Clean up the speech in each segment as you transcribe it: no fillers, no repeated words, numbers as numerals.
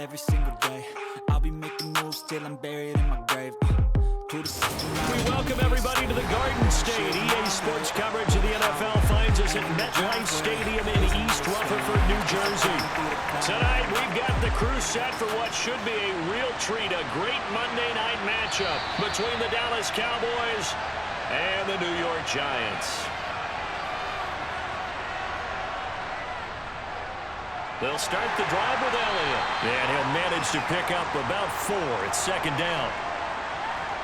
every single day. I'll be making moves till I'm buried in my grave. We welcome everybody to the Garden State. EA Sports coverage of the NFL finds us at MetLife Stadium in East Rutherford, New Jersey. Tonight, we've got the crew set for what should be a real treat, a great Monday night matchup between the Dallas Cowboys and the New York Giants. They'll start the drive with Elliott, and he'll manage to pick up about 4. It's second down.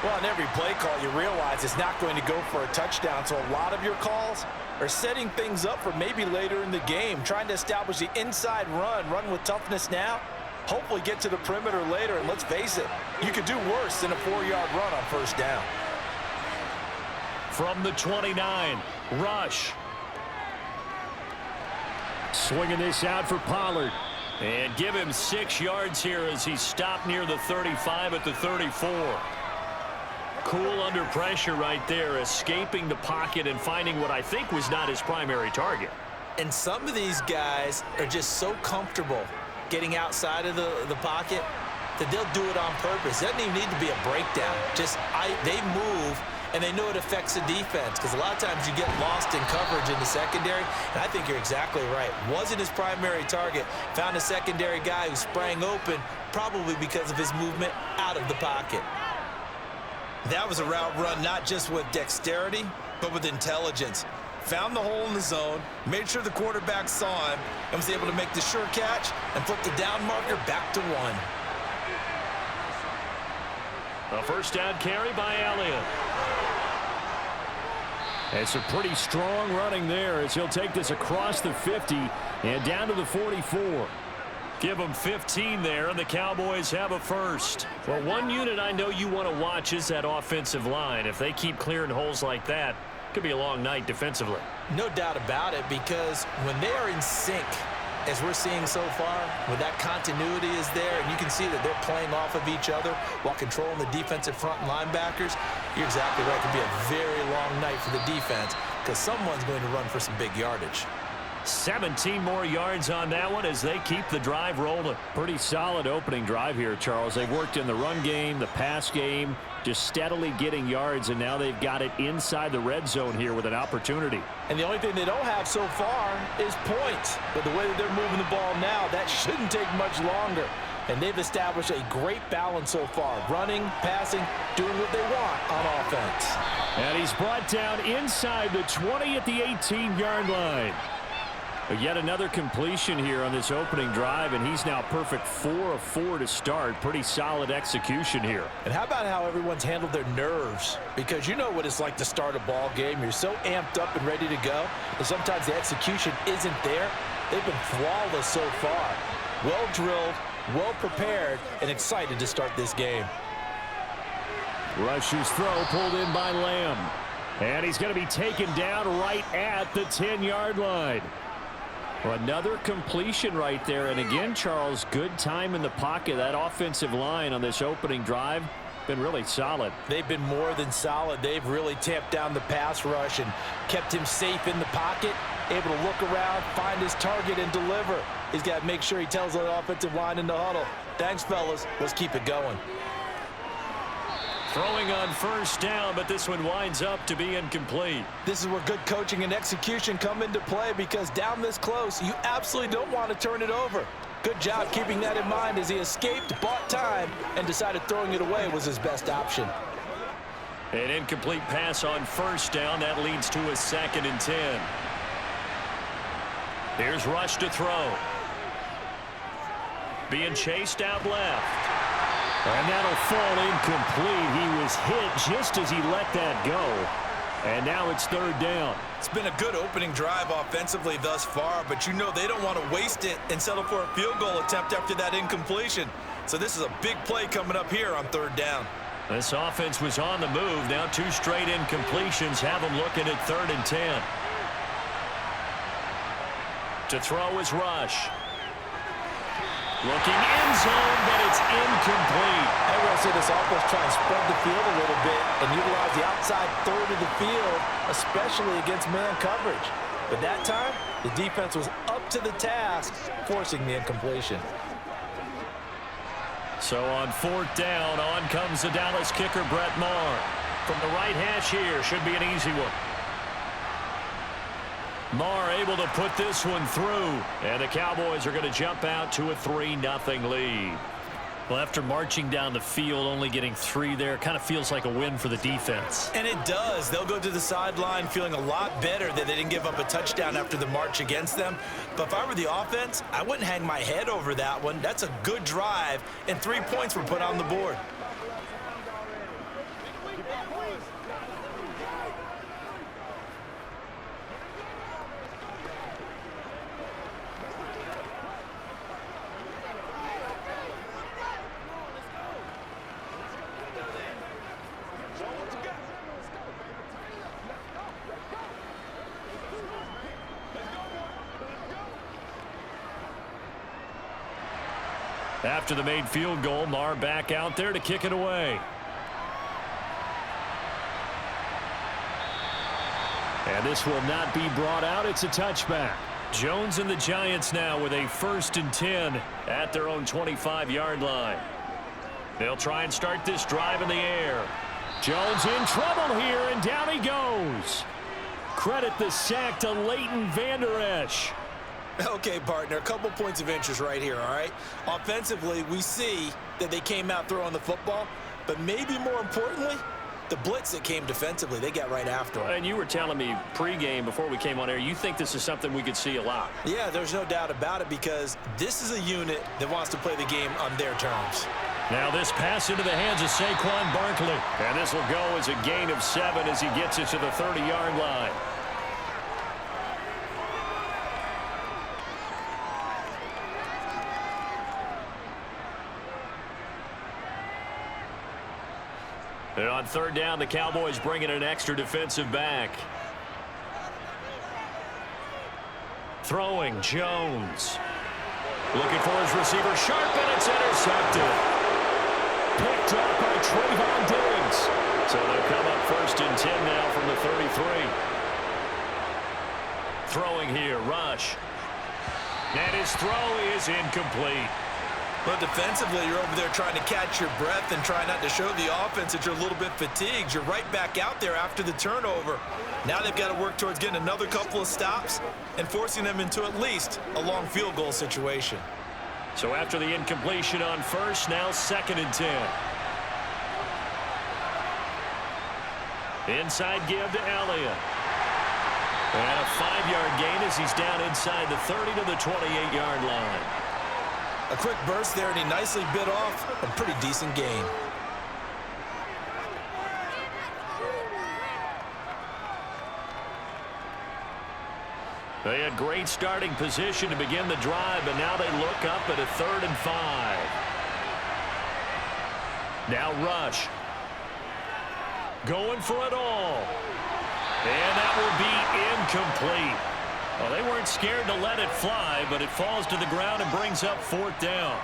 Well, on every play call, you realize it's not going to go for a touchdown, so a lot of your calls are setting things up for maybe later in the game, trying to establish the inside run with toughness now, hopefully get to the perimeter later, and let's face it, you could do worse than a 4-yard run on first down. From the 29, Rush. Swinging this out for Pollard. And give him 6 yards here as he stopped near the 35 at the 34. Cool under pressure right there, escaping the pocket and finding what I think was not his primary target. And some of these guys are just so comfortable getting outside of the pocket that they'll do it on purpose. It doesn't even need to be a breakdown. They move, and they know it affects the defense, because a lot of times you get lost in coverage in the secondary, and I think you're exactly right. Wasn't his primary target. Found a secondary guy who sprang open, probably because of his movement out of the pocket. That was a route run not just with dexterity, but with intelligence. Found the hole in the zone, made sure the quarterback saw him, and was able to make the sure catch and flip the down marker back to 1. A first down carry by Elliott. It's a pretty strong running there as he'll take this across the 50 and down to the 44. Give them 15 there, and the Cowboys have a first. Well, one unit I know you want to watch is that offensive line. If they keep clearing holes like that, it could be a long night defensively. No doubt about it, because when they are in sync, as we're seeing so far, when that continuity is there, and you can see that they're playing off of each other while controlling the defensive front linebackers, you're exactly right. It could be a very long night for the defense, because someone's going to run for some big yardage. 17 more yards on that one as they keep the drive rolling. Pretty solid opening drive here, Charles. They've worked in the run game, the pass game, just steadily getting yards, and now they've got it inside the red zone here with an opportunity. And the only thing they don't have so far is points. But the way that they're moving the ball now, that shouldn't take much longer. And they've established a great balance so far. Running, passing, doing what they want on offense. And he's brought down inside the 20 at the 18-yard line. But yet another completion here on this opening drive, and he's now perfect 4 of 4 to start. Pretty solid execution here. And how about how everyone's handled their nerves? Because you know what it's like to start a ball game. You're so amped up and ready to go, and sometimes the execution isn't there. They've been flawless so far. Well drilled, well prepared, and excited to start this game. Rush's throw pulled in by Lamb. And he's going to be taken down right at the 10-yard line. Another completion right there. And again, Charles, good time in the pocket. That offensive line on this opening drive been really solid. They've been more than solid. They've really tamped down the pass rush and kept him safe in the pocket, able to look around, find his target, and deliver. He's got to make sure he tells the offensive line in the huddle, thanks, fellas. Let's keep it going. Throwing on first down, but this one winds up to be incomplete. This is where good coaching and execution come into play, because down this close, you absolutely don't want to turn it over. Good job keeping that in mind as he escaped, bought time, and decided throwing it away was his best option. An incomplete pass on first down. That leads to a 2nd and 10. Here's Rush to throw. Being chased out left. And that'll fall incomplete. He was hit just as he let that go. And now it's 3rd down. It's been a good opening drive offensively thus far, but you know they don't want to waste it and settle for a field goal attempt after that incompletion. So this is a big play coming up here on 3rd down. This offense was on the move. Now 2 straight incompletions have them looking at 3rd and 10. To throw is Rush. Looking end zone, but it's incomplete. I want to see this offense try and spread the field a little bit and utilize the outside third of the field, especially against man coverage. But that time, the defense was up to the task, forcing the incompletion. So on 4th down, on comes the Dallas kicker, Brett Maher. From the right hash here, should be an easy one. Maher able to put this one through, and the Cowboys are going to jump out to a 3-0 lead. Well, after marching down the field, only getting 3 there, kind of feels like a win for the defense. And it does. They'll go to the sideline feeling a lot better that they didn't give up a touchdown after the march against them. But if I were the offense, I wouldn't hang my head over that one. That's a good drive, and 3 points were put on the board. After the made field goal, Maher back out there to kick it away. And this will not be brought out. It's a touchback. Jones and the Giants now with a 1st and 10 at their own 25-yard line. They'll try and start this drive in the air. Jones in trouble here, and down he goes. Credit the sack to Leighton Vander Esch. Okay, partner, a couple points of interest right here, all right? Offensively, we see that they came out throwing the football, but maybe more importantly, the blitz that came defensively, they got right after them. And you were telling me pregame before we came on air, you think this is something we could see a lot. Yeah, there's no doubt about it because this is a unit that wants to play the game on their terms. Now this pass into the hands of Saquon Barkley. And this will go as a gain of 7 as he gets it to the 30-yard line. And on 3rd down, the Cowboys bring in an extra defensive back. Throwing, Jones. Looking for his receiver, sharp, and it's intercepted. Picked up by Trayvon Diggs. So they'll come up 1st and 10 now from the 33. Throwing here, Rush. And his throw is incomplete. But defensively, you're over there trying to catch your breath and try not to show the offense that you're a little bit fatigued. You're right back out there after the turnover. Now they've got to work towards getting another couple of stops and forcing them into at least a long field goal situation. So after the incompletion on 1st, now 2nd and 10. Inside give to Elliott. And a 5-yard gain as he's down inside the 30 to the 28-yard line. A quick burst there, and he nicely bit off a pretty decent gain. They had great starting position to begin the drive, but now they look up at a 3rd and 5. Now Rush. Going for it all. And that will be incomplete. Well, they weren't scared to let it fly, but it falls to the ground and brings up 4th down.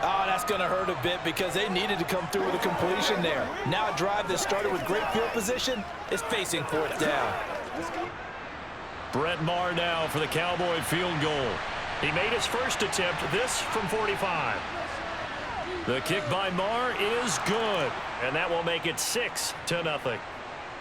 Oh, that's going to hurt a bit because they needed to come through with a completion there. Now a drive that started with great field position is facing 4th down. Brett Maher now for the Cowboy field goal. He made his 1st attempt, this from 45. The kick by Maher is good, and that will make it 6-0.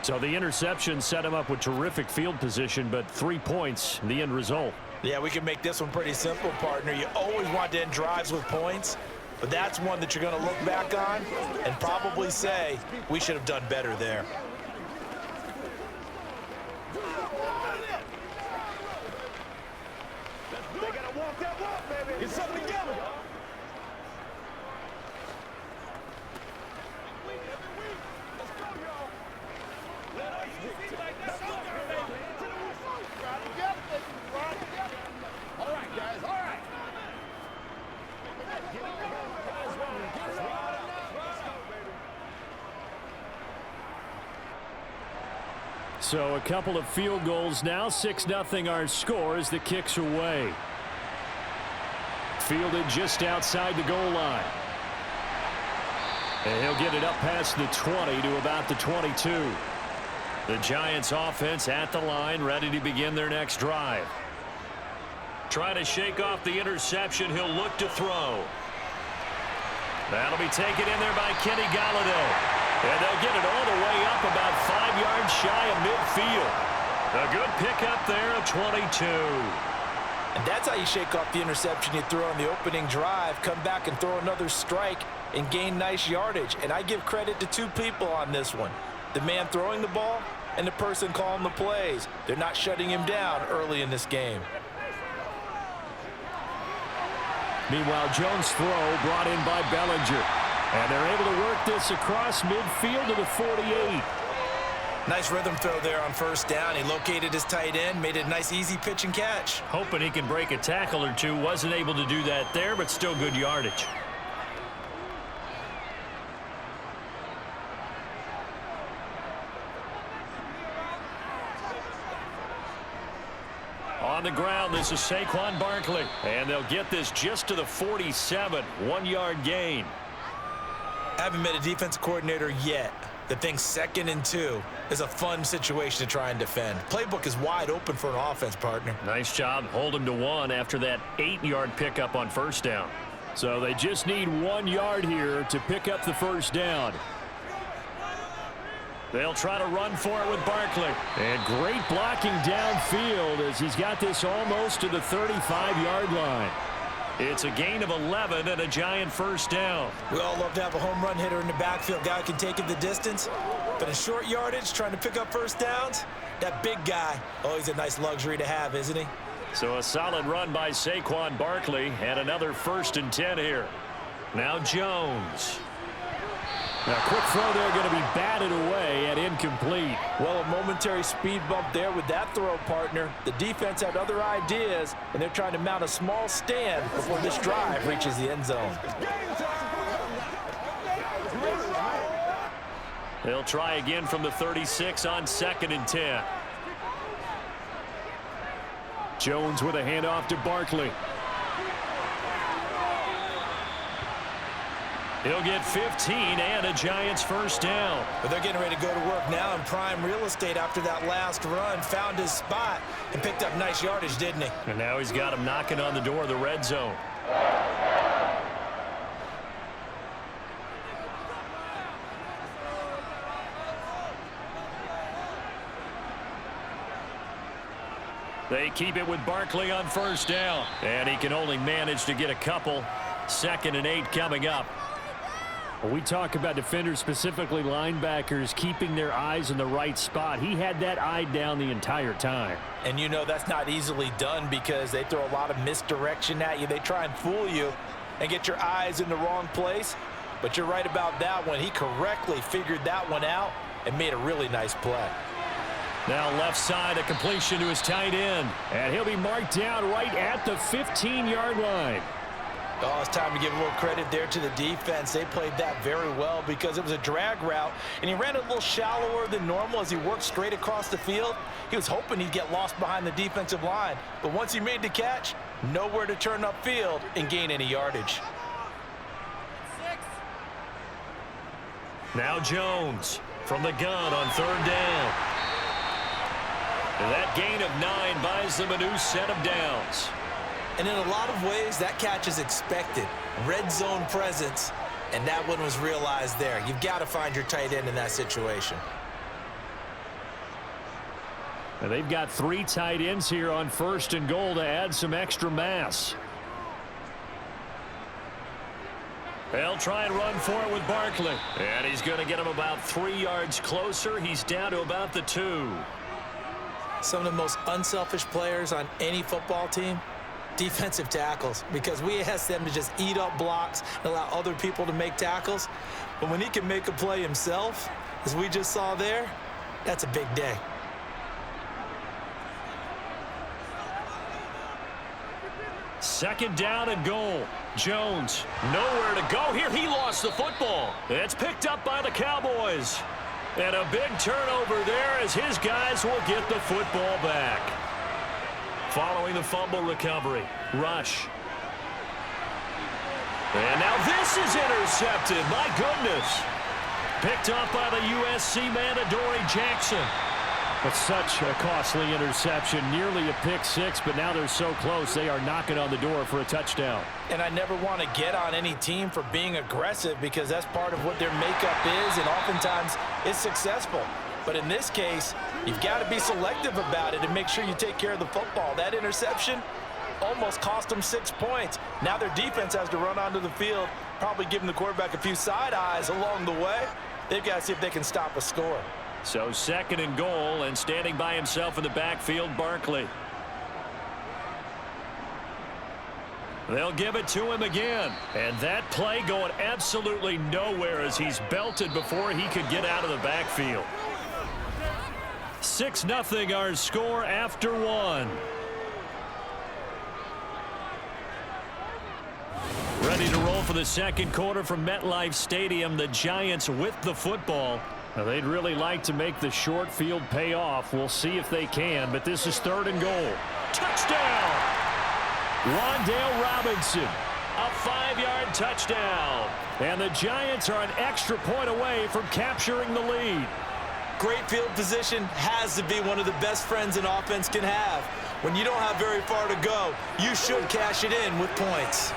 So the interception set him up with terrific field position, but 3 points, the end result. Yeah, we can make this one pretty simple, partner. You always want to end drives with points, but that's one that you're going to look back on and probably say, we should have done better there. They gotta walk that walk, baby. Get something together. All right, guys, all right. So a couple of field goals now. 6-0 our score as the kick's away. Fielded just outside the goal line. And he'll get it up past the 20 to about the 22. The Giants offense at the line, ready to begin their next drive. Trying to shake off the interception, he'll look to throw. That'll be taken in there by Kenny Galladay. And they'll get it all the way up about 5 yards shy of midfield. A good pickup there of 22. And that's how you shake off the interception you threw on the opening drive, come back and throw another strike and gain nice yardage. And I give credit to two people on this one. The man throwing the ball and the person calling the plays. They're not shutting him down early in this game. Meanwhile, Jones' throw brought in by Bellinger. And they're able to work this across midfield to the 48. Nice rhythm throw there on first down. He located his tight end, made it a nice easy pitch and catch. Hoping he can break a tackle or two. Wasn't able to do that there, but still good yardage. On the ground, this is Saquon Barkley. And they'll get this just to the 47. 1-yard gain. I haven't met a defensive coordinator yet that thinks 2nd and 2 is a fun situation to try and defend. Playbook is wide open for an offense, partner. Nice job. Hold him to 1 after that 8-yard pickup on first down. So they just need 1 yard here to pick up the first down. They'll try to run for it with Barkley. And great blocking downfield as he's got this almost to the 35-yard line. It's a gain of 11 and a giant first down. We all love to have a home run hitter in the backfield. Guy who can take it the distance. But in short yardage, trying to pick up first downs, that big guy, oh, he's a nice luxury to have, isn't he? So a solid run by Saquon Barkley and another 1st and 10 here. Now Jones. Now, quick throw there going to be batted away and incomplete. Well, a momentary speed bump there with that throw, partner. The defense had other ideas, and they're trying to mount a small stand before this drive reaches the end zone. They'll try again from the 36 on 2nd and 10. Jones with a handoff to Barkley. He'll get 15 and a Giants first down. But they're getting ready to go to work now in prime real estate after that last run. Found his spot and picked up nice yardage, didn't he? And now he's got him knocking on the door of the red zone. They keep it with Barkley on first down. And he can only manage to get a couple. 2nd and 8 coming up. When we talk about defenders, specifically linebackers, keeping their eyes in the right spot, he had that eye down the entire time. And you know that's not easily done because they throw a lot of misdirection at you. They try and fool you and get your eyes in the wrong place. But you're right about that one. He correctly figured that one out and made a really nice play. Now left side, a completion to his tight end. And he'll be marked down right at the 15-yard line. Oh, it's time to give a little credit there to the defense. They played that very well because it was a drag route, and he ran a little shallower than normal as he worked straight across the field. He was hoping he'd get lost behind the defensive line, but once he made the catch, nowhere to turn upfield and gain any yardage. Now Jones from the gun on 3rd down. And that gain of 9 buys them a new set of downs. And in a lot of ways, that catch is expected. Red zone presence, and that one was realized there. You've got to find your tight end in that situation. And they've got 3 tight ends here on 1st and goal to add some extra mass. They'll try and run for it with Barkley. And he's going to get him about 3 yards closer. He's down to about the 2. Some of the most unselfish players on any football team, defensive tackles, because we ask them to just eat up blocks and allow other people to make tackles. But when he can make a play himself, as we just saw there, that's a big day. Second down and goal. Jones, nowhere to go here. He lost the football. It's picked up by the Cowboys. And a big turnover there as his guys will get the football back. Following the fumble recovery, rush. And now this is intercepted. My goodness. Picked up by the USC man, Adoree Jackson. But such a costly interception, nearly a pick-6, but now they're so close they are knocking on the door for a touchdown. And I never want to get on any team for being aggressive because that's part of what their makeup is, and oftentimes it's successful. But in this case, you've got to be selective about it and make sure you take care of the football. That interception almost cost them 6 points. Now their defense has to run onto the field, probably giving the quarterback a few side eyes along the way. They've got to see if they can stop a score. So 2nd and goal, and standing by himself in the backfield, Barkley. They'll give it to him again. And that play going absolutely nowhere as he's belted before he could get out of the backfield. 6-0 our score after 1. Ready to roll for the second quarter from MetLife Stadium. The Giants with the football. Now, they'd really like to make the short field pay off. We'll see if they can, but this is 3rd and goal. Touchdown! Wan'Dale Robinson, a 5-yard touchdown. And the Giants are an extra point away from capturing the lead. Great field position has to be one of the best friends an offense can have. When you don't have very far to go, you should cash it in with points.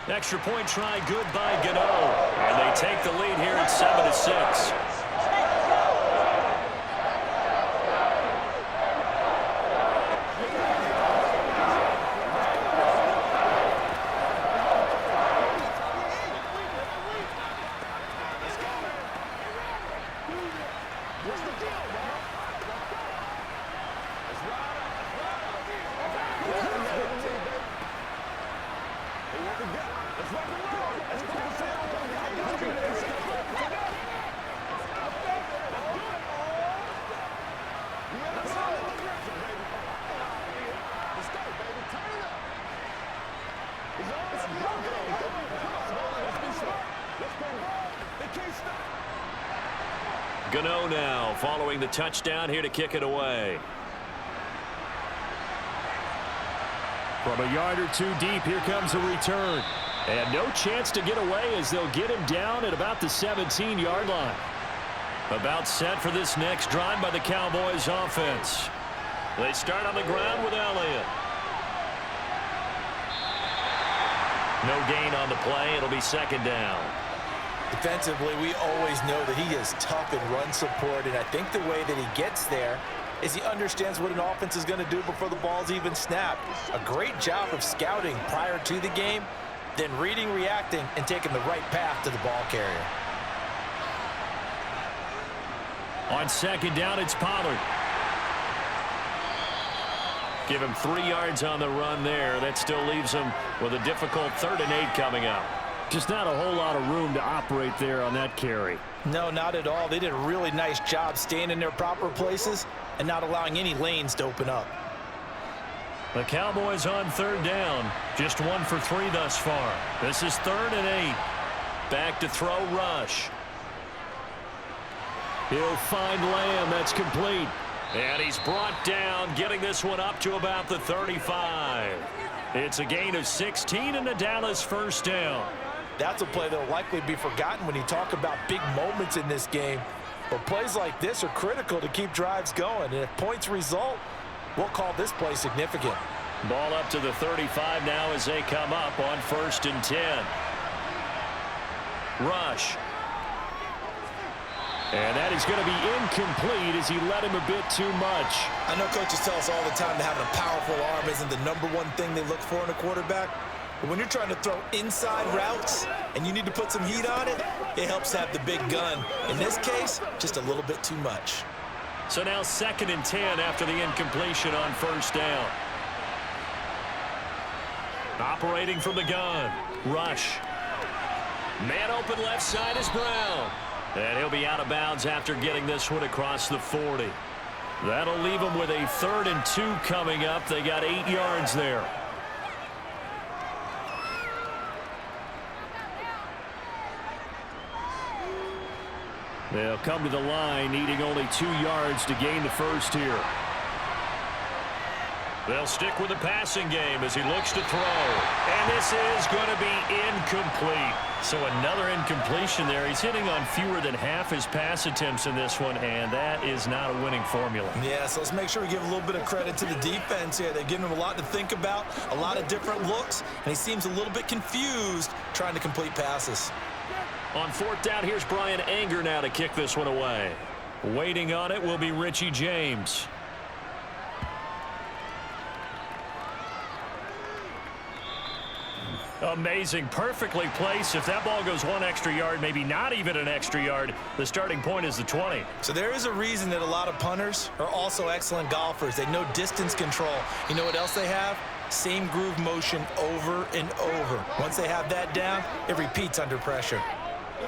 Extra point try good by Gano. And they take the lead here at 7-6. Gano now following the touchdown here to kick it away. From a yard or two deep, here comes a return. And no chance to get away as they'll get him down at about the 17-yard line. About set for this next drive by the Cowboys offense. They start on the ground with Elliott. No gain on the play. It'll be 2nd down. Defensively, we always know that he is tough in run support, and I think the way that he gets there is he understands what an offense is going to do before the ball's even snapped. A great job of scouting prior to the game, then reading, reacting, and taking the right path to the ball carrier. On 2nd down, it's Pollard. Give him 3 yards on the run there. That still leaves him with a difficult 3rd and 8 coming up. Just not a whole lot of room to operate there on that carry. No, not at all. They did a really nice job staying in their proper places and not allowing any lanes to open up. The Cowboys on 3rd down. Just 1 for 3 thus far. This is 3rd and 8. Back to throw, Rush. He'll find Lamb. That's complete. And he's brought down, getting this one up to about the 35. It's a gain of 16 and a Dallas 1st down. That's a play that will likely be forgotten when you talk about big moments in this game. But plays like this are critical to keep drives going. And if points result, we'll call this play significant. Ball up to the 35 now as they come up on 1st and 10. Rush. And that is going to be incomplete as he let him a bit too much. I know coaches tell us all the time that having a powerful arm isn't the #1 thing they look for in a quarterback. But when you're trying to throw inside routes and you need to put some heat on it, it helps have the big gun. In this case, just a little bit too much. So now 2nd and 10 after the incompletion on 1st down. Operating from the gun. Rush. Man open left side is Brown. And he'll be out of bounds after getting this one across the 40. That'll leave them with a 3rd and 2 coming up. They got 8 yards there. They'll come to the line, needing only 2 yards to gain the 1st here. They'll stick with the passing game as he looks to throw. And this is going to be incomplete. So another incompletion there. He's hitting on fewer than half his pass attempts in this one, and that is not a winning formula. Yeah, so let's make sure we give a little bit of credit to the defense here. They're giving him a lot to think about, a lot of different looks, and he seems a little bit confused trying to complete passes. On fourth down, here's Brian Anger now to kick this one away. Waiting on it will be Richie James. Amazing, perfectly placed. If that ball goes one extra yard, maybe not even an extra yard, the starting point is the 20. So there is a reason that a lot of punters are also excellent golfers. They know distance control. You know what else they have? Same groove motion over and over. Once they have that down, it repeats under pressure.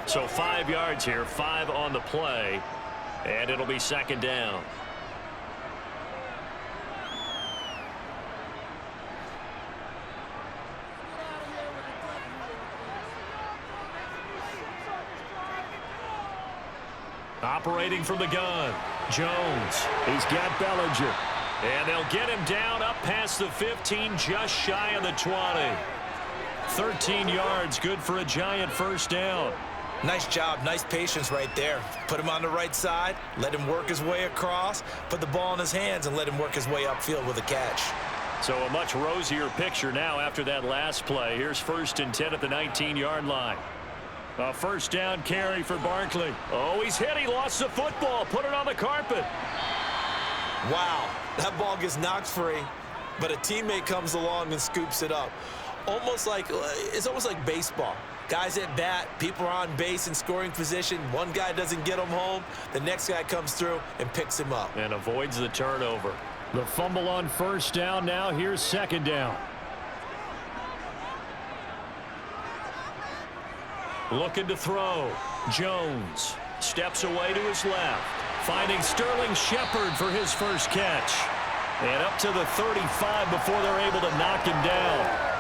So 5 yards here, 5 on the play, and it'll be second down. Operating from the gun, Jones. He's got Bellinger. And they'll get him down up past the 15, just shy of the 20. 13 yards, good for a giant first down. Nice job, nice patience right there. Put him on the right side, let him work his way across, put the ball in his hands, and let him work his way upfield with a catch. So a much rosier picture now after that last play. Here's 1st and 10 at the 19-yard line. A first down carry for Barkley. Oh, he's hit. He lost the football. Put it on the carpet. Wow, that ball gets knocked free, but a teammate comes along and scoops it up. It's almost like baseball. Guys at bat, people are on base in scoring position. One guy doesn't get him home. The next guy comes through and picks him up. And avoids the turnover. The fumble on first down now. Here's second down. Looking to throw. Jones steps away to his left. Finding Sterling Shepard for his first catch. And up to the 35 before they're able to knock him down.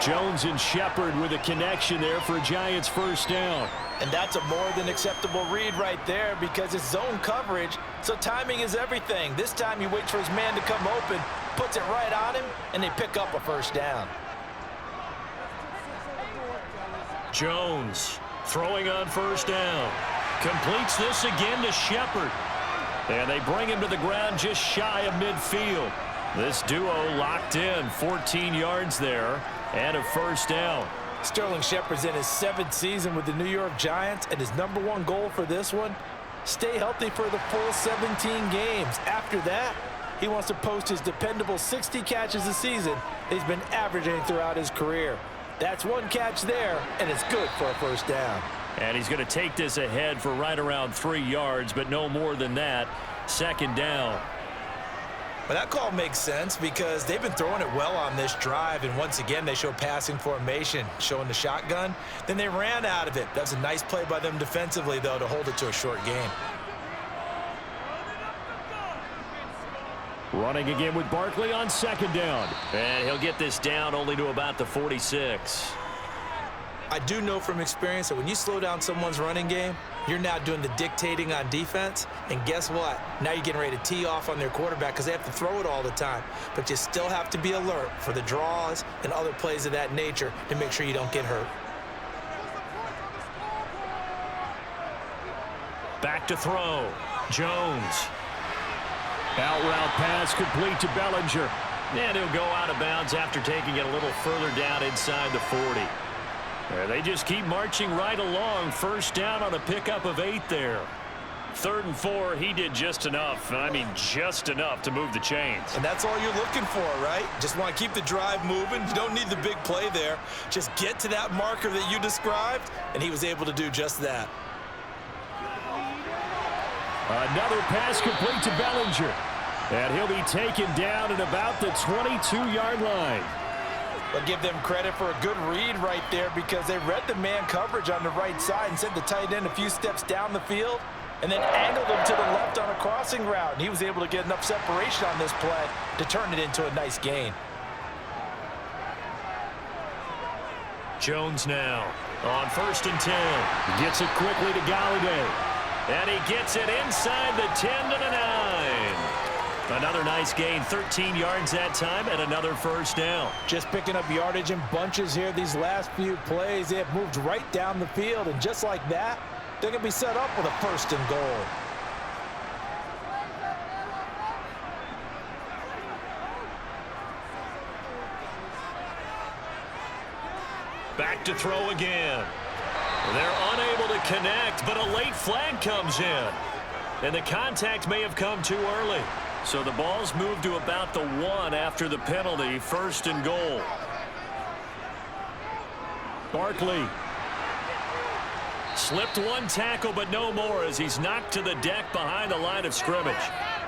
Jones and Shepard with a connection there for Giants first down. And that's a more than acceptable read right there because it's zone coverage, so timing is everything. This time he waits for his man to come open, puts it right on him, and they pick up a first down. Jones throwing on first down. Completes this again to Shepard. And they bring him to the ground just shy of midfield. This duo locked in, 14 yards there, and a first down. Sterling Shepard's in his 7th season with the New York Giants, and his #1 goal for this one, stay healthy for the full 17 games. After that, he wants to post his dependable 60 catches a season he's been averaging throughout his career. That's one catch there, and it's good for a first down. And he's going to take this ahead for right around 3 yards, but no more than that. Second down. But that call makes sense because they've been throwing it well on this drive, and once again they show passing formation, showing the shotgun. Then they ran out of it. That's a nice play by them defensively, though, to hold it to a short gain. Running again with Barkley on second down. And he'll get this down only to about the 46. I do know from experience that when you slow down someone's running game, you're now doing the dictating on defense. And guess what? Now you're getting ready to tee off on their quarterback because they have to throw it all the time. But you still have to be alert for the draws and other plays of that nature to make sure you don't get hurt. Back to throw. Jones. Out route pass complete to Bellinger. And he'll go out of bounds after taking it a little further down inside the 40. They just keep marching right along. First down on a pickup of 8 there. 3rd and 4, he did just enough. I mean, just enough to move the chains. And that's all you're looking for, right? Just want to keep the drive moving. You don't need the big play there. Just get to that marker that you described, and he was able to do just that. Another pass complete to Bellinger. And he'll be taken down at about the 22-yard line. But give them credit for a good read right there because they read the man coverage on the right side and sent the tight end a few steps down the field and then angled him to the left on a crossing route. And he was able to get enough separation on this play to turn it into a nice gain. Jones now on 1st and 10. Gets it quickly to Galladay. And he gets it inside the 10 to the 9. Another nice gain, 13 yards that time, and another first down. Just picking up yardage in bunches here these last few plays. They have moved right down the field, and just like that, they're going to be set up with a first and goal. Back to throw again. They're unable to connect, but a late flag comes in. And the contact may have come too early. So the ball's moved to about the 1 after the penalty, first and goal. Barkley. Slipped one tackle, but no more as he's knocked to the deck behind the line of scrimmage.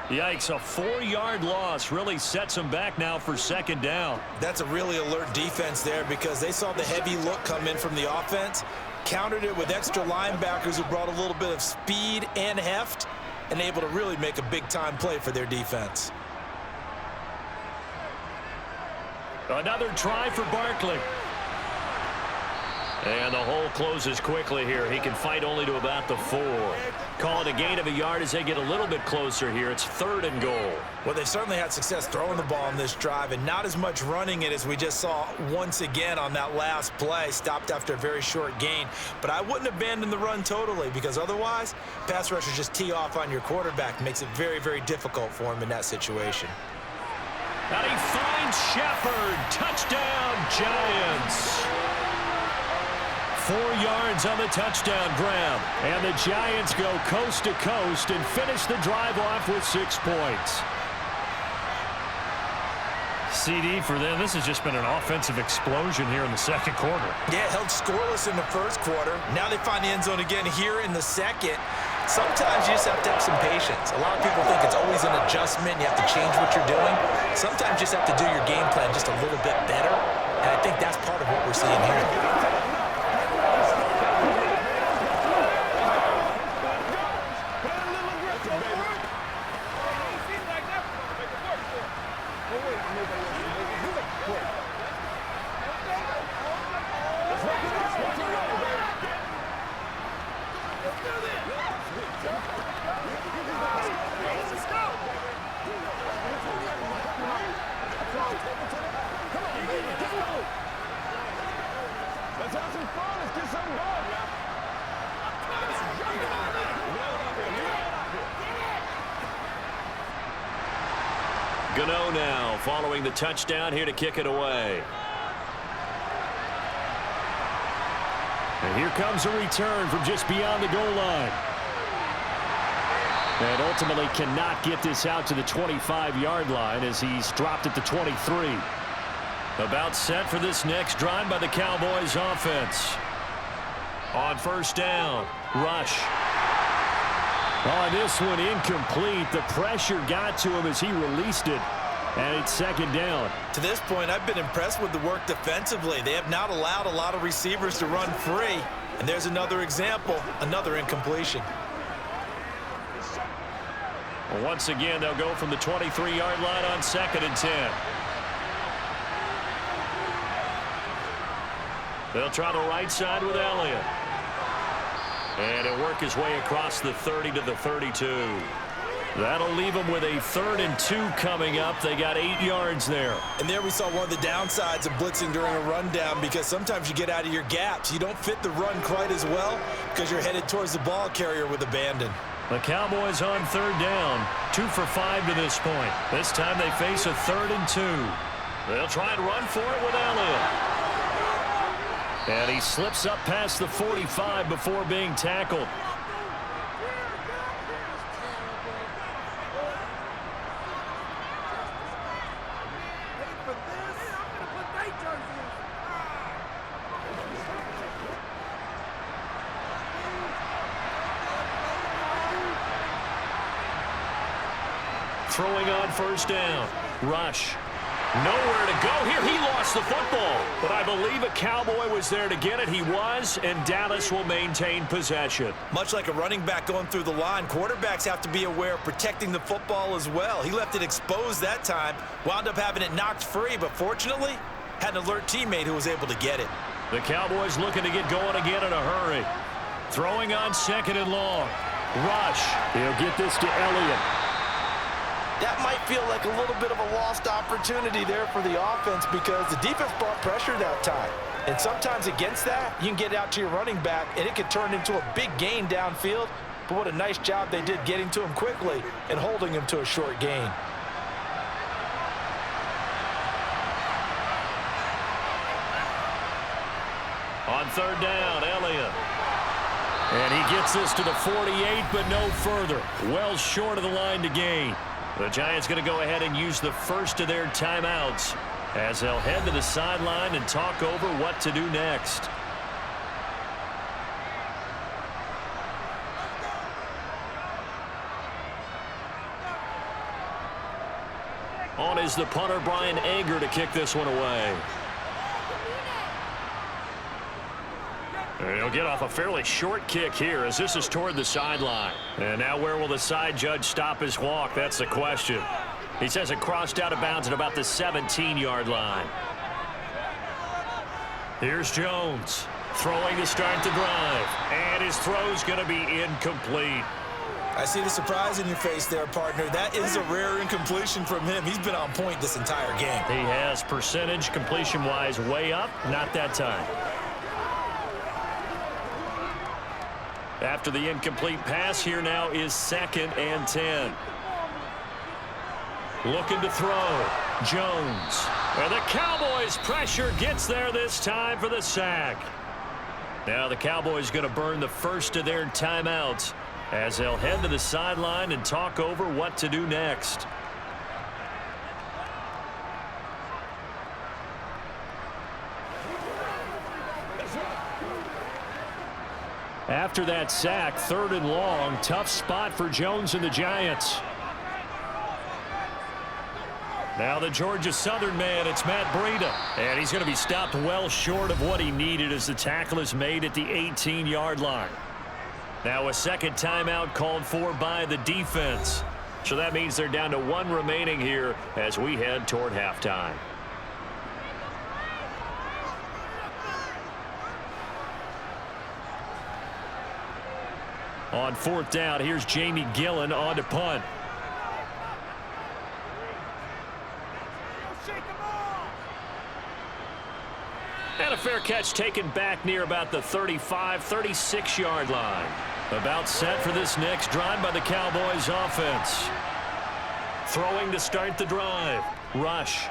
Yikes, a 4-yard loss really sets him back now for second down. That's a really alert defense there because they saw the heavy look come in from the offense, countered it with extra linebackers who brought a little bit of speed and heft, and able to really make a big-time play for their defense. Another try for Barkley. And the hole closes quickly here. He can fight only to about the 4. Call it a gain of a yard as they get a little bit closer here. It's third and goal. Well, they certainly had success throwing the ball on this drive and not as much running it as we just saw once again on that last play. Stopped after a very short gain. But I wouldn't abandon the run totally because otherwise, pass rushers just tee off on your quarterback. Makes it very, very difficult for him in that situation. And he finds Shepard. Touchdown, Giants. 4 yards on the touchdown grab. And the Giants go coast to coast and finish the drive off with 6 points. CD for them. This has just been an offensive explosion here in the second quarter. Yeah, held scoreless in the first quarter. Now they find the end zone again here in the second. Sometimes you just have to have some patience. A lot of people think it's always an adjustment. You have to change what you're doing. Sometimes you just have to do your game plan just a little bit better. And I think that's part of what we're seeing here. Gano now following the touchdown here to kick it away. And here comes a return from just beyond the goal line. And ultimately cannot get this out to the 25-yard line as he's dropped at the 23. About set for this next drive by the Cowboys offense. On first down, Rush. On this one, incomplete. The pressure got to him as he released it. And it's second down. To this point, I've been impressed with the work defensively. They have not allowed a lot of receivers to run free. And there's another example, another incompletion. Once again, they'll go from the 23-yard line on second and 10. They'll try the right side with Elliott. And he'll work his way across the 30 to the 32. That'll leave them with a 3rd and 2 coming up. They got 8 yards there. And there we saw one of the downsides of blitzing during a rundown because sometimes you get out of your gaps. You don't fit the run quite as well because you're headed towards the ball carrier with abandon. The Cowboys on 3rd down. 2 for 5 to this point. This time they face a 3rd and 2. They'll try and run for it with Elliott. And he slips up past the 45 before being tackled. Throwing on first down. Rush. Nowhere to go here. He lost the football. But I believe a Cowboy was there to get it. He was, and Dallas will maintain possession. Much like a running back going through the line, quarterbacks have to be aware of protecting the football as well. He left it exposed that time, wound up having it knocked free, but fortunately, had an alert teammate who was able to get it. The Cowboys looking to get going again in a hurry. Throwing on second and long. Rush. He'll get this to Elliott. that might feel like a little bit of a lost opportunity there for the offense because the defense brought pressure that time. And sometimes against that, you can get out to your running back, and it could turn into a big gain downfield. But what a nice job they did getting to him quickly and holding him to a short gain. On third down, Elliott. And he gets this to the 48, but no further. Well short of the line to gain. The Giants going to go ahead and use the first of their timeouts as they'll head to the sideline and talk over what to do next. On is the punter, Brian Anger, to kick this one away. And he'll get off a fairly short kick here as this is toward the sideline. And now where will the side judge stop his walk? That's the question. He says it crossed out of bounds at about the 17-yard line. Here's Jones throwing to start the drive. And his throw's going to be incomplete. I see the surprise in your face there, partner. That is a rare incompletion from him. He's been on point this entire game. He has percentage completion-wise way up. Not that time. After the incomplete pass, here now is 2nd and 10. Looking to throw. Jones. And the Cowboys pressure gets there this time for the sack. Now the Cowboys going to burn the first of their timeouts as they'll head to the sideline and talk over what to do next. After that sack, 3rd and long, tough spot for Jones and the Giants. Now the Georgia Southern man, it's Matt Breida. And he's going to be stopped well short of what he needed as the tackle is made at the 18-yard line. Now a second timeout called for by the defense. So that means they're down to 1 remaining here as we head toward halftime. On 4th down, here's Jamie Gillen on to punt. And a fair catch taken back near about the 35, 36-yard line. About set for this next drive by the Cowboys offense. Throwing to start the drive. Rush.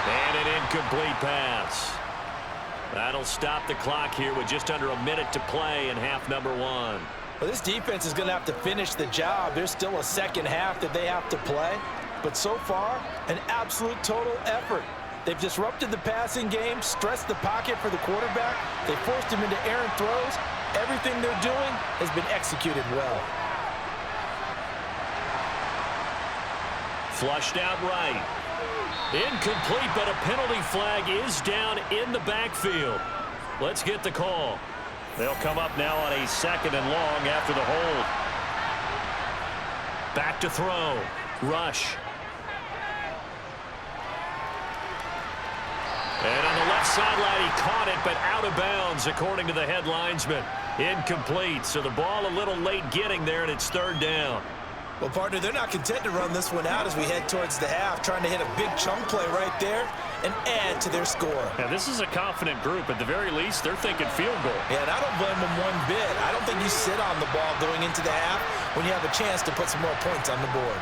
And an incomplete pass. That'll stop the clock here with just under a minute to play in half number 1. Well, this defense is going to have to finish the job. There's still a second half that they have to play. But so far, an absolute total effort. They've disrupted the passing game, stressed the pocket for the quarterback. They forced him into errant throws. Everything they're doing has been executed well. Flushed out right. Incomplete, but a penalty flag is down in the backfield. Let's get the call. They'll come up now on a 2nd and long after the hold. Back to throw. Rush. And on the left sideline, he caught it, but out of bounds, according to the head linesman. Incomplete, so the ball a little late getting there, and it's 3rd down. Well, partner, they're not content to run this one out as we head towards the half, trying to hit a big chunk play right there and add to their score. Now, this is a confident group. At the very least, they're thinking field goal. Yeah, and I don't blame them one bit. I don't think you sit on the ball going into the half when you have a chance to put some more points on the board.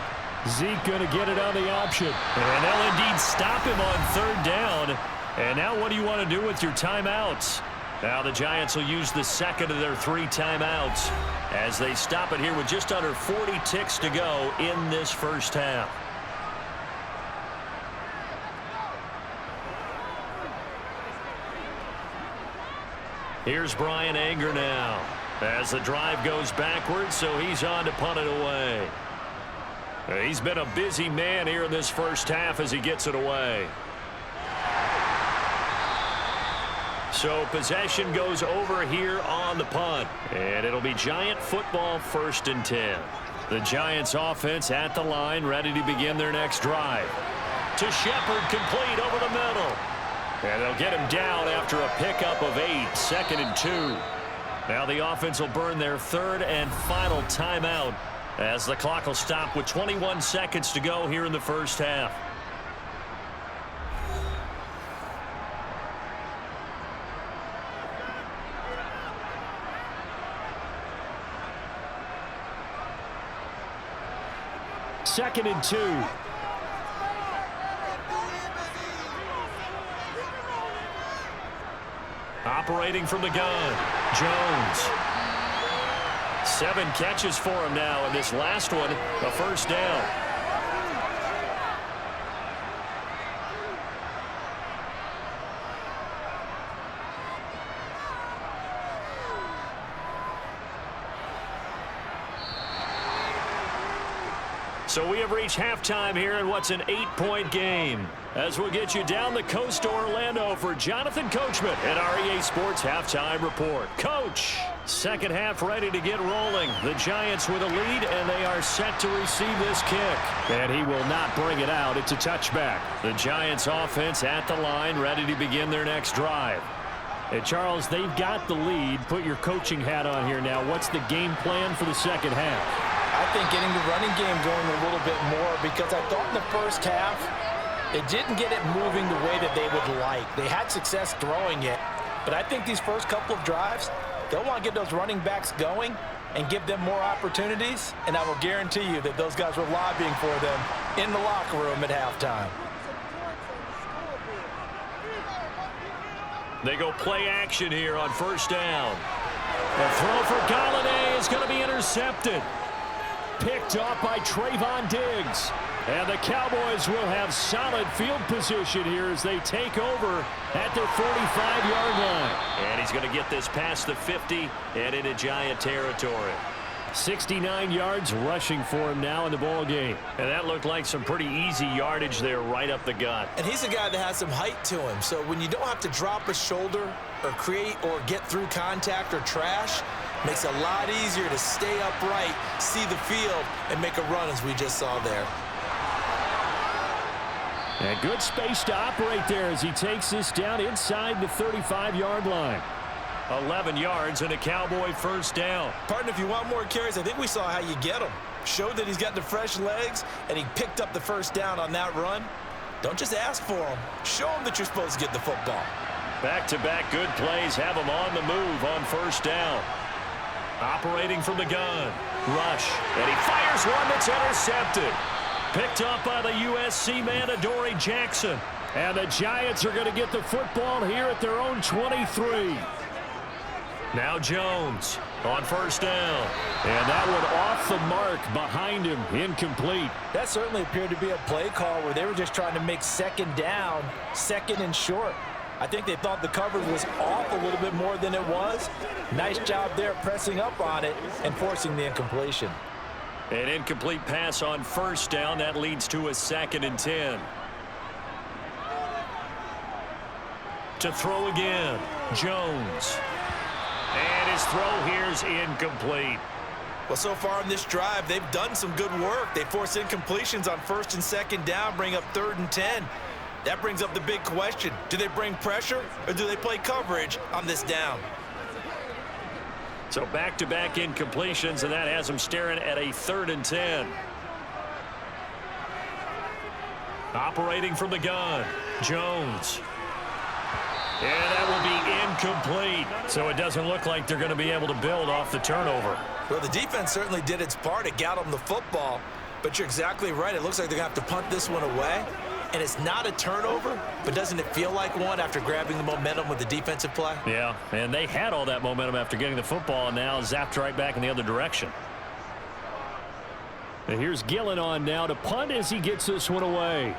Zeke going to get it on the option. And they'll indeed stop him on 3rd down. And now what do you want to do with your timeouts? Now the Giants will use the 2nd of their 3 timeouts as they stop it here with just under 40 ticks to go in this first half. Here's Brian Anger now as the drive goes backwards, so he's on to punt it away. He's been a busy man here in this first half as he gets it away. So possession goes over here on the punt. And it'll be Giant football 1st and 10. The Giants offense at the line, ready to begin their next drive. To Shepard, complete over the middle. And they'll get him down after a pickup of 8, 2nd and 2. Now the offense will burn their 3rd and final timeout as the clock will stop with 21 seconds to go here in the first half. Second and 2. Operating from the gun, Jones. 7 catches for him now, and this last one, a first down. So we have reached halftime here in what's an 8-point game. As we'll get you down the coast to Orlando for Jonathan Coachman at our EA Sports Halftime Report. Coach, second half ready to get rolling. The Giants with a lead, and they are set to receive this kick. And he will not bring it out. It's a touchback. The Giants offense at the line, ready to begin their next drive. Hey, Charles, they've got the lead. Put your coaching hat on here now. What's the game plan for the second half? I think getting the running game going a little bit more, because I thought in the first half it didn't get it moving the way that they would like. They had success throwing it, but I think these first couple of drives, they'll want to get those running backs going and give them more opportunities, and I will guarantee you that those guys were lobbying for them in the locker room at halftime. They go play action here on first down. The throw for Galladay is going to be intercepted. Picked off by Trayvon Diggs. And the Cowboys will have solid field position here as they take over at their 45-yard line. And he's going to get this past the 50 and into Giant territory. 69 yards rushing for him now in the ball game. And that looked like some pretty easy yardage there right up the gut. And he's a guy that has some height to him. So when you don't have to drop a shoulder or create or get through contact or trash, makes it a lot easier to stay upright, see the field, and make a run as we just saw there. And good space to operate there as he takes this down inside the 35-yard line. 11 yards and a Cowboy first down. Partner, if you want more carries, I think we saw how you get them. Showed that he's got the fresh legs, and he picked up the first down on that run. Don't just ask for them. Show them that you're supposed to get the football. Back-to-back good plays have him on the move on first down. Operating from the gun. Rush. And he fires one that's intercepted. Picked up by the USC man, Adoree Jackson. And the Giants are going to get the football here at their own 23. Now Jones on first down. And that one off the mark behind him, incomplete. That certainly appeared to be a play call where they were just trying to make second down, second and short. I think they thought the coverage was off a little bit more than it was. Nice job there pressing up on it and forcing the incompletion. An incomplete pass on first down. That leads to a 2nd and 10. To throw again, Jones. And his throw here is incomplete. Well, so far in this drive, they've done some good work. They force incompletions on 1st and 2nd down, bring up 3rd and 10. That brings up the big question. Do they bring pressure or do they play coverage on this down? So back-to-back incompletions, and that has them staring at a 3rd and 10. Operating from the gun, Jones. And that will be incomplete. So it doesn't look like they're going to be able to build off the turnover. Well, the defense certainly did its part. It got them the football. But you're exactly right. It looks like they're going to have to punt this one away. And it's not a turnover, but doesn't it feel like one after grabbing the momentum with the defensive play? Yeah, and they had all that momentum after getting the football, and now zapped right back in the other direction. And here's Gillen on now to punt as he gets this one away.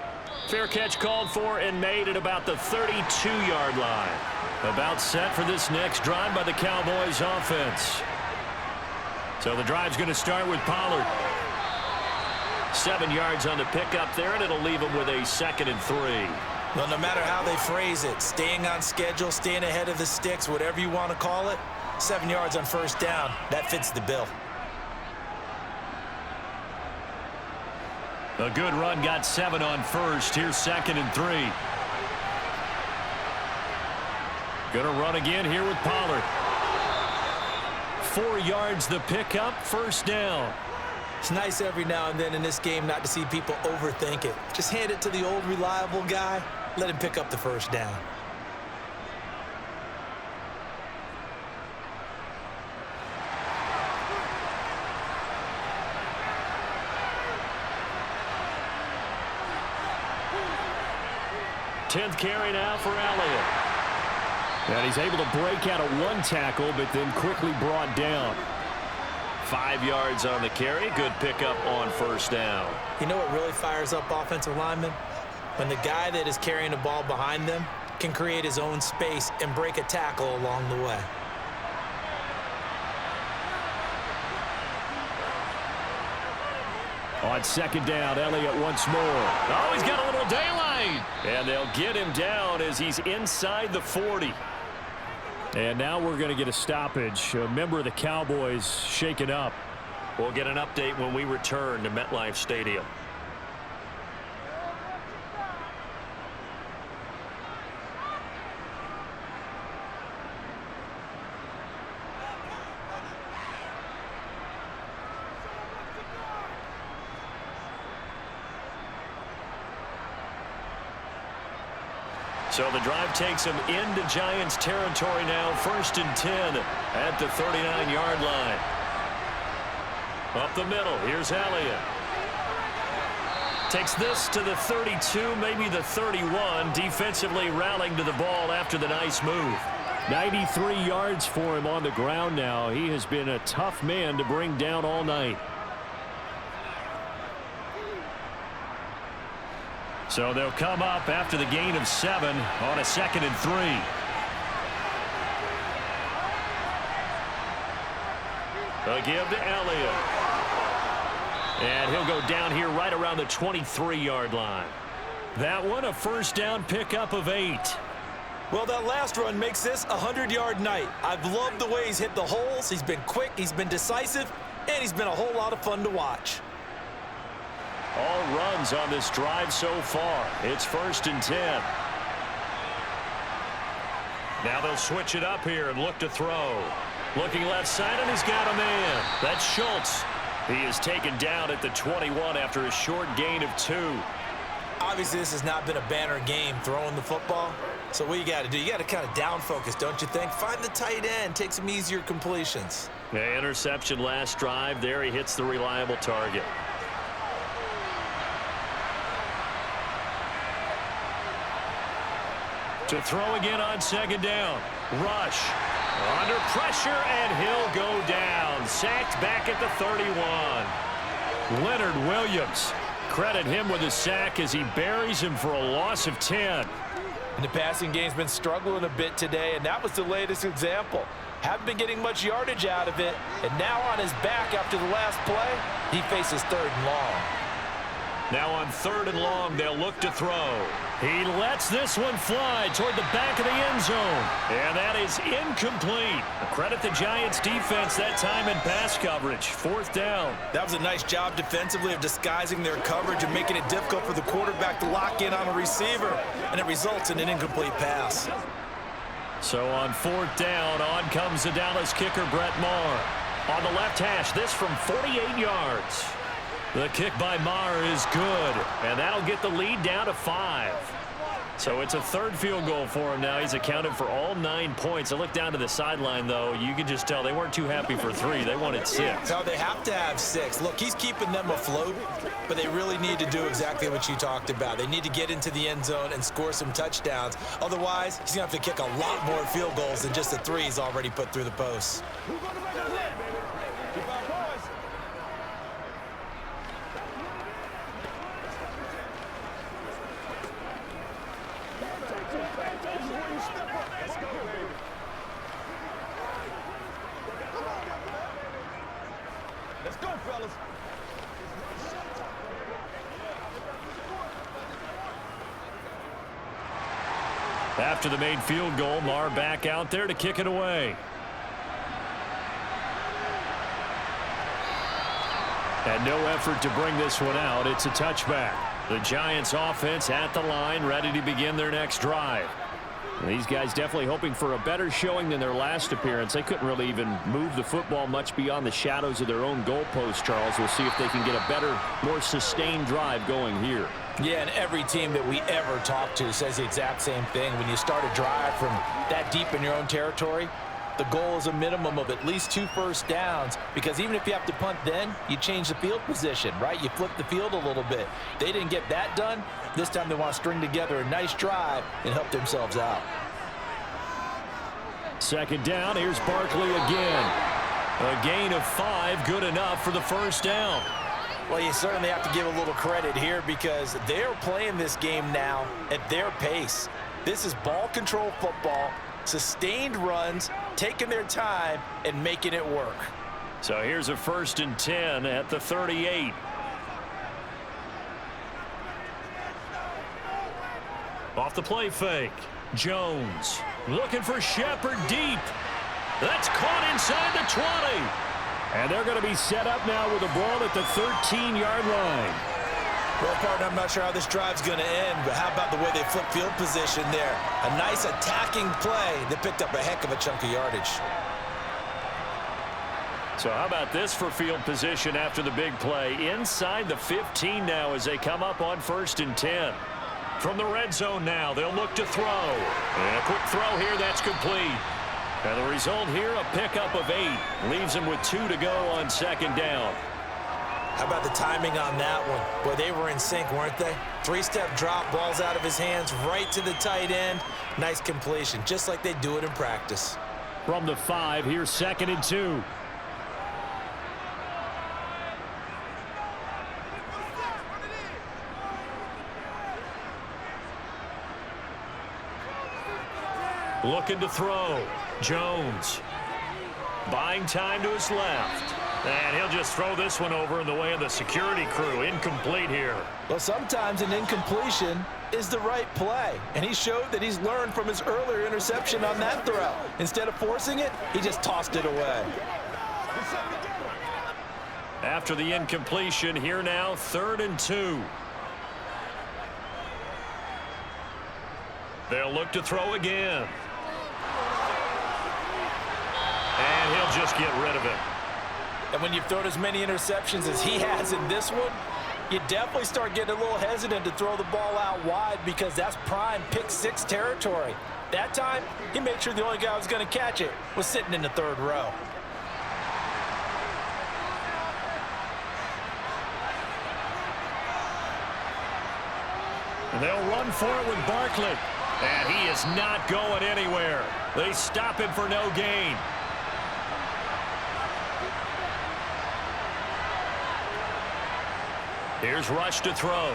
Fair catch called for and made at about the 32-yard line. About set for this next drive by the Cowboys offense. So the drive's going to start with Pollard. 7 yards on the pickup there, and it'll leave them with a 2nd and 3. Well, no matter how they phrase it, staying on schedule, staying ahead of the sticks, whatever you want to call it, 7 yards on first down, that fits the bill. A good run, got 7 on first. Here's 2nd and 3. Gonna run again here with Pollard. 4 yards the pickup, first down. It's nice every now and then in this game not to see people overthink it. Just hand it to the old reliable guy. Let him pick up the first down. Tenth carry now for Elliott. And he's able to break out of one tackle, but then quickly brought down. 5 yards on the carry. Good pickup on first down. You know what really fires up offensive linemen? When the guy that is carrying the ball behind them can create his own space and break a tackle along the way. On second down, Elliott once more. Oh, he's got a little daylight. And they'll get him down as he's inside the 40. And now we're going to get a stoppage. A member of the Cowboys shaken up. We'll get an update when we return to MetLife Stadium. So the drive takes him into Giants territory now. 1st and 10 at the 39-yard line. Up the middle, here's Elliott. Takes this to the 32, maybe the 31. Defensively rallying to the ball after the nice move. 93 yards for him on the ground now. He has been a tough man to bring down all night. So they'll come up after the gain of 7 on a 2nd and 3. A give to Elliott. And he'll go down here right around the 23-yard line. That one a first down pickup of 8. Well, that last run makes this a 100-yard night. I've loved the way he's hit the holes. He's been quick, he's been decisive, and he's been a whole lot of fun to watch. All runs on this drive so far. It's 1st and 10. Now they'll switch it up here and look to throw. Looking left side, and he's got a man. That's Schultz. He is taken down at the 21 after a short gain of 2. Obviously, this has not been a banner game throwing the football. So what you got to do, you got to kind of down focus, don't you think? Find the tight end, take some easier completions. The interception last drive. There he hits the reliable target. To throw again on 2nd down. Rush. Under pressure, and he'll go down. Sacked back at the 31. Leonard Williams. Credit him with a sack as he buries him for a loss of 10. And the passing game's been struggling a bit today, and that was the latest example. Haven't been getting much yardage out of it, and now on his back after the last play, he faces 3rd and long. Now on 3rd and long, they'll look to throw. He lets this one fly toward the back of the end zone. And that is incomplete. Credit the Giants defense that time in pass coverage. 4th down. That was a nice job defensively of disguising their coverage and making it difficult for the quarterback to lock in on a receiver. And it results in an incomplete pass. So on 4th down, on comes the Dallas kicker, Brett Maher. On the left hash, this from 48 yards. The kick by Maher is good, and that'll get the lead down to 5. So it's a 3rd field goal for him now. He's accounted for all 9 points. I look down to the sideline, though. You can just tell they weren't too happy for 3. They wanted 6. No, they have to have 6. Look, he's keeping them afloat, but they really need to do exactly what you talked about. They need to get into the end zone and score some touchdowns. Otherwise, he's going to have to kick a lot more field goals than just the 3 he's already put through the posts. Let's go, fellas. After the made field goal, Maher back out there to kick it away. And no effort to bring this one out. It's a touchback. The Giants offense at the line, ready to begin their next drive. These guys definitely hoping for a better showing than their last appearance. They couldn't really even move the football much beyond the shadows of their own goalpost, Charles. We'll see if they can get a better, more sustained drive going here. Yeah, and every team that we ever talk to says the exact same thing. When you start a drive from that deep in your own territory, the goal is a minimum of at least 2 first downs, because even if you have to punt then, you change the field position, right? You flip the field a little bit. They didn't get that done. This time they want to string together a nice drive and help themselves out. Second down, here's Barkley again. A gain of 5, good enough for the first down. Well, you certainly have to give a little credit here, because they're playing this game now at their pace. This is ball control football, sustained runs, taking their time and making it work. So here's a 1st and 10 at the 38. Off the play fake. Jones looking for Shepard deep. That's caught inside the 20. And they're going to be set up now with the ball at the 13-yard line. Well, partner, I'm not sure how this drive's going to end, but how about the way they flip field position there? A nice attacking play that picked up a heck of a chunk of yardage. So how about this for field position after the big play? Inside the 15 now as they come up on 1st and 10. From the red zone now, they'll look to throw. And a quick throw here, that's complete. And the result here, a pickup of 8. Leaves them with 2 to go on 2nd down. How about the timing on that one? Boy, they were in sync, weren't they? 3-step drop, balls out of his hands, right to the tight end. Nice completion, just like they do it in practice. From the 5, here's 2nd and 2. Looking to throw. Jones. Buying time to his left. And he'll just throw this one over in the way of the security crew. Incomplete here. Well, sometimes an incompletion is the right play. And he showed that he's learned from his earlier interception on that throw. Instead of forcing it, he just tossed it away. After the incompletion, here now, 3rd and 2. They'll look to throw again. And he'll just get rid of it. And when you've thrown as many interceptions as he has in this one, you definitely start getting a little hesitant to throw the ball out wide, because that's prime pick-6 territory. That time, he made sure the only guy who was going to catch it was sitting in the 3rd row. And they'll run for it with Barkley. And he is not going anywhere. They stop him for no gain. Here's Rush to throw.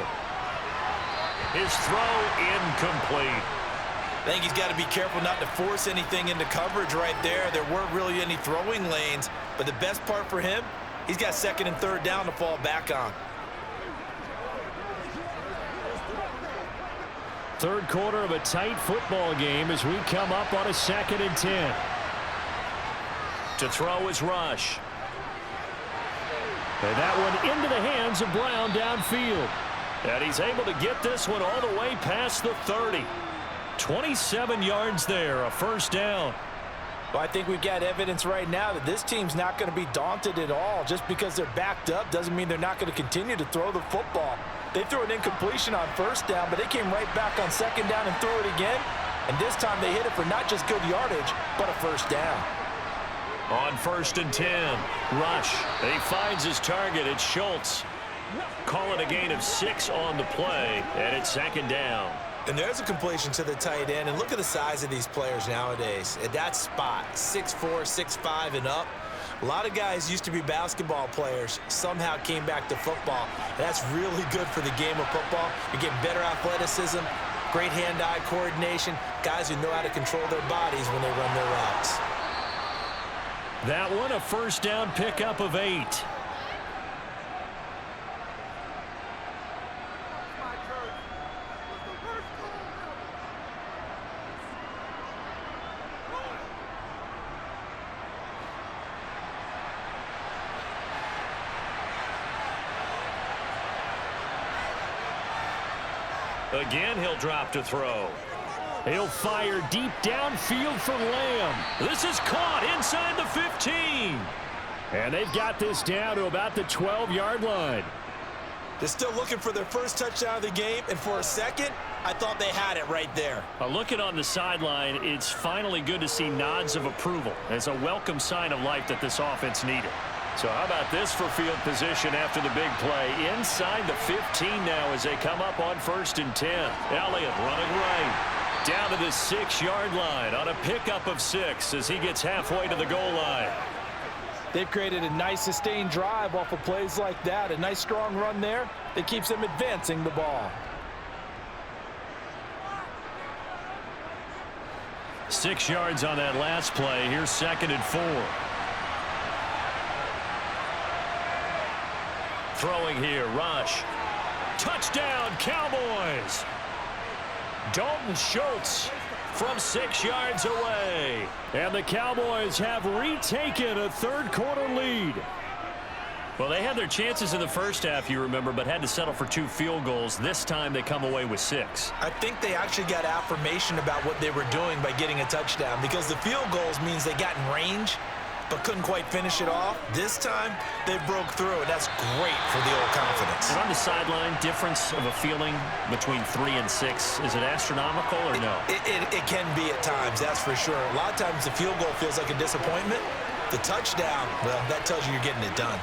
His throw incomplete. I think he's got to be careful not to force anything into coverage right there. There weren't really any throwing lanes, but the best part for him, he's got 2nd and 3rd down to fall back on. 3rd quarter of a tight football game as we come up on a 2nd and 10. To throw is Rush. And that one into the hands of Brown downfield. And he's able to get this one all the way past the 30. 27 yards there, a 1st down. Well, I think we've got evidence right now that this team's not going to be daunted at all. Just because they're backed up doesn't mean they're not going to continue to throw the football. They threw an incompletion on 1st down, but they came right back on 2nd down and threw it again. And this time they hit it for not just good yardage, but a 1st down. On 1st and 10, Rush. He finds his target. It's Schultz. Call it a gain of 6 on the play, and it's 2nd down. And there's a completion to the tight end. And look at the size of these players nowadays. At that spot, 6'4", 6'5", and up. A lot of guys used to be basketball players, somehow came back to football. And that's really good for the game of football. You're getting better athleticism, great hand-eye coordination, guys who know how to control their bodies when they run their routes. That one, a 1st down pickup of 8. Again, he'll drop to throw. He'll fire deep downfield for Lamb. This is caught inside the 15. And they've got this down to about the 12-yard line. They're still looking for their first touchdown of the game, and for a second, I thought they had it right there. Looking on the sideline, it's finally good to see nods of approval. It's a welcome sign of life that this offense needed. So how about this for field position after the big play? Inside the 15 now as they come up on 1st and 10. Elliott running right. Down to the 6-yard line on a pickup of 6 as he gets halfway to the goal line. They've created a nice sustained drive off of plays like that. A nice strong run there that keeps them advancing the ball. 6 yards on that last play. Here's 2nd and 4. Throwing here, Rush. Touchdown, Cowboys. Dalton Schultz from 6 yards away. And the Cowboys have retaken a third-quarter lead. Well, they had their chances in the first half, you remember, but had to settle for 2 field goals. This time they come away with 6. I think they actually got affirmation about what they were doing by getting a touchdown, because the field goals means they got in range but couldn't quite finish it off. This time, they broke through, and that's great for the old confidence. And on the sideline, difference of a feeling between 3 and 6, is it astronomical or no? It can be at times, that's for sure. A lot of times the field goal feels like a disappointment. The touchdown, well, that tells you you're getting it done.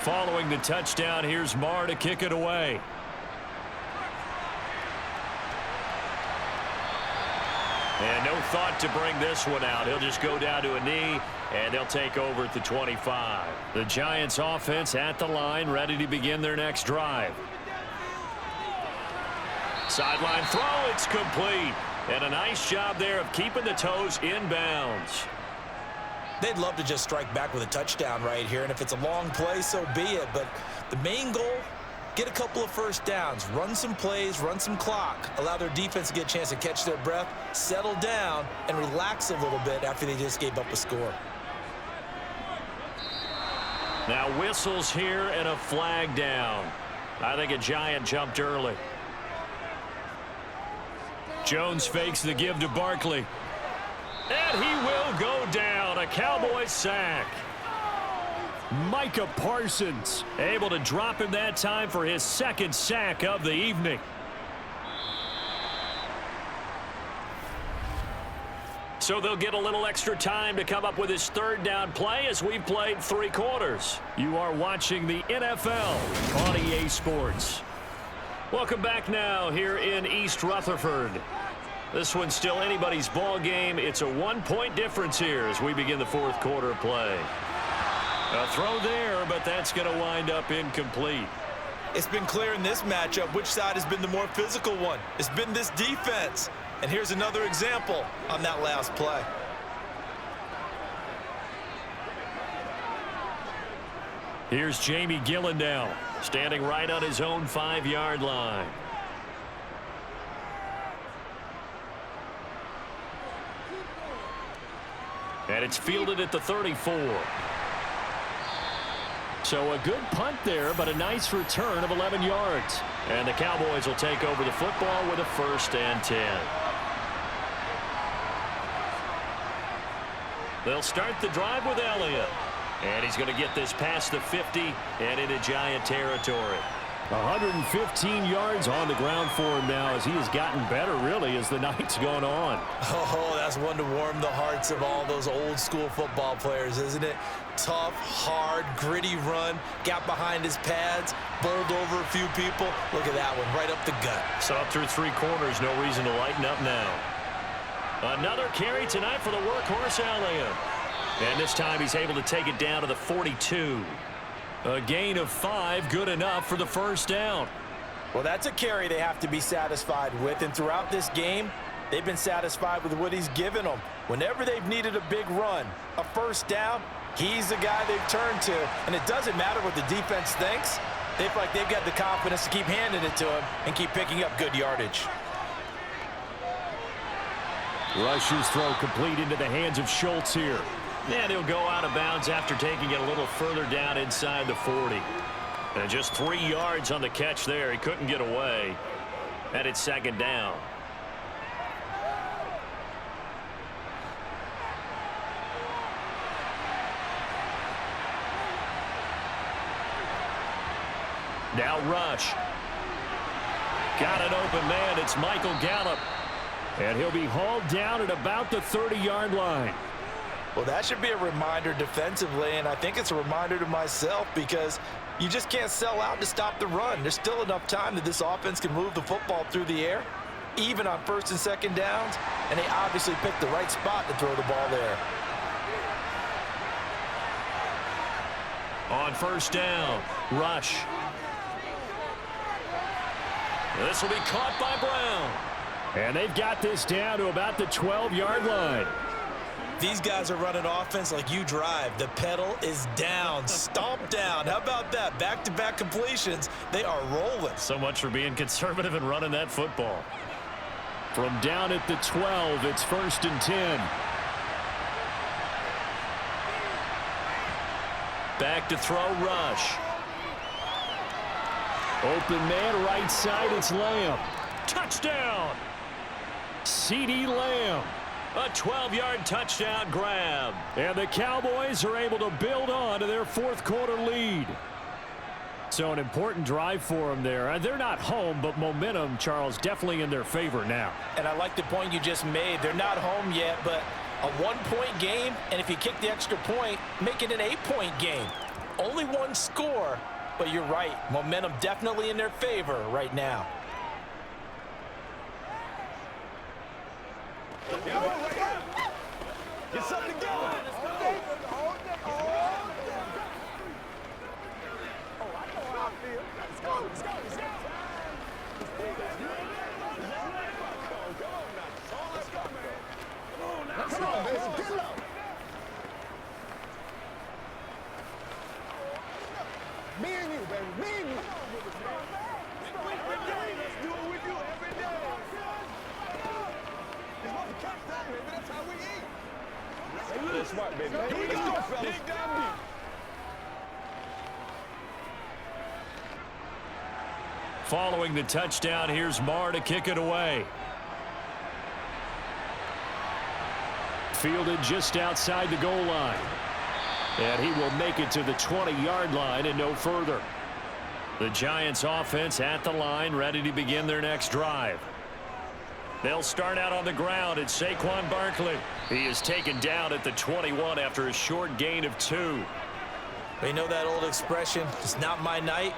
Following the touchdown, here's Marr to kick it away. And no thought to bring this one out. He'll just go down to a knee, and they'll take over at the 25. The Giants offense at the line, ready to begin their next drive. Sideline throw, it's complete. And a nice job there of keeping the toes in bounds. They'd love to just strike back with a touchdown right here, and if it's a long play, so be it. But the main goal, get a couple of first downs, run some plays, run some clock, allow their defense to get a chance to catch their breath, settle down, and relax a little bit after they just gave up a score. Now whistles here and a flag down. I think a Giant jumped early. Jones fakes the give to Barkley. And he will go down. A Cowboys sack. Micah Parsons able to drop him that time for his 2nd sack of the evening. So they'll get a little extra time to come up with his 3rd down play as we've played 3 quarters. You are watching the NFL on EA Sports. Welcome back now here in East Rutherford. This one's still anybody's ball game. It's a 1-point difference here as we begin the 4th quarter play. A throw there, but that's going to wind up incomplete. It's been clear in this matchup which side has been the more physical one. It's been this defense. And here's another example on that last play. Here's Jamie Gillen now, standing right on his own 5-yard line. And it's fielded at the 34. So a good punt there, but a nice return of 11 yards. And the Cowboys will take over the football with a 1st and 10. They'll start the drive with Elliott. And he's going to get this past the 50 and into Giant territory. 115 yards on the ground for him now as he has gotten better, really, as the night's gone on. Oh, that's one to warm the hearts of all those old-school football players, isn't it? Tough, hard, gritty run, got behind his pads, bowled over a few people. Look at that one, right up the gut. Saw through 3 quarters, no reason to lighten up now. Another carry tonight for the workhorse Elliott. And this time he's able to take it down to the 42. A gain of 5, good enough for the first down. Well, that's a carry they have to be satisfied with, and throughout this game, they've been satisfied with what he's given them. Whenever they've needed a big run, a first down, he's the guy they've turned to, and it doesn't matter what the defense thinks. They feel like they've got the confidence to keep handing it to him and keep picking up good yardage. Rush's throw complete into the hands of Schultz here. And he'll go out of bounds after taking it a little further down inside the 40. And just 3 yards on the catch there. He couldn't get away. And it's second down. Now Rush. Got an open man. It's Michael Gallup. And he'll be hauled down at about the 30-yard line. Well, that should be a reminder defensively, and I think it's a reminder to myself because you just can't sell out to stop the run. There's still enough time that this offense can move the football through the air, even on first and second downs, and they obviously picked the right spot to throw the ball there. On first down, Rush. This will be caught by Brown. And they've got this down to about the 12-yard line. These guys are running offense like you drive. The pedal is down, stomp down. How about that? Back-to-back completions. They are rolling. So much for being conservative and running that football. From down at the 12, it's first and 10. Back to throw, Rush. Open man right side, it's Lamb. Touchdown! CeeDee Lamb. A 12-yard touchdown grab. And the Cowboys are able to build on to their fourth quarter lead. So an important drive for them there. They're not home, but momentum, Charles, definitely in their favor now. And I like the point you just made. They're not home yet, but a one-point game, and if you kick the extra point, make it an 8-point game. Only one score, but you're right. Momentum definitely in their favor right now. Get something going. Come on, baby. Get low. Me and you, baby. Me and you. Let's do what we do every day. It's about to catch time, baby. That's how we eat. Hey, look, smart, baby. Here we go, fellas. Dig down deep. Following the touchdown, here's Marr to kick it away. Fielded just outside the goal line. And he will make it to the 20-yard line and no further. The Giants offense at the line, ready to begin their next drive. They'll start out on the ground at Saquon Barkley. He is taken down at the 21 after a short gain of 2. You know that old expression, it's not my night?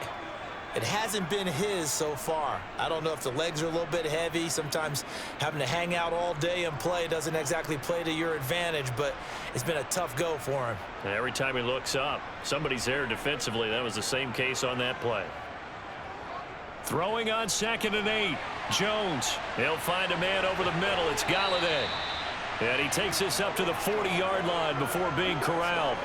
It hasn't been his so far. I don't know if the legs are a little bit heavy. Sometimes having to hang out all day and play doesn't exactly play to your advantage, but it's been a tough go for him. And every time he looks up, somebody's there defensively. That was the same case on that play. Throwing on 2nd and 8. Jones. He'll find a man over the middle. It's Galladay. And he takes this up to the 40-yard line before being corralled.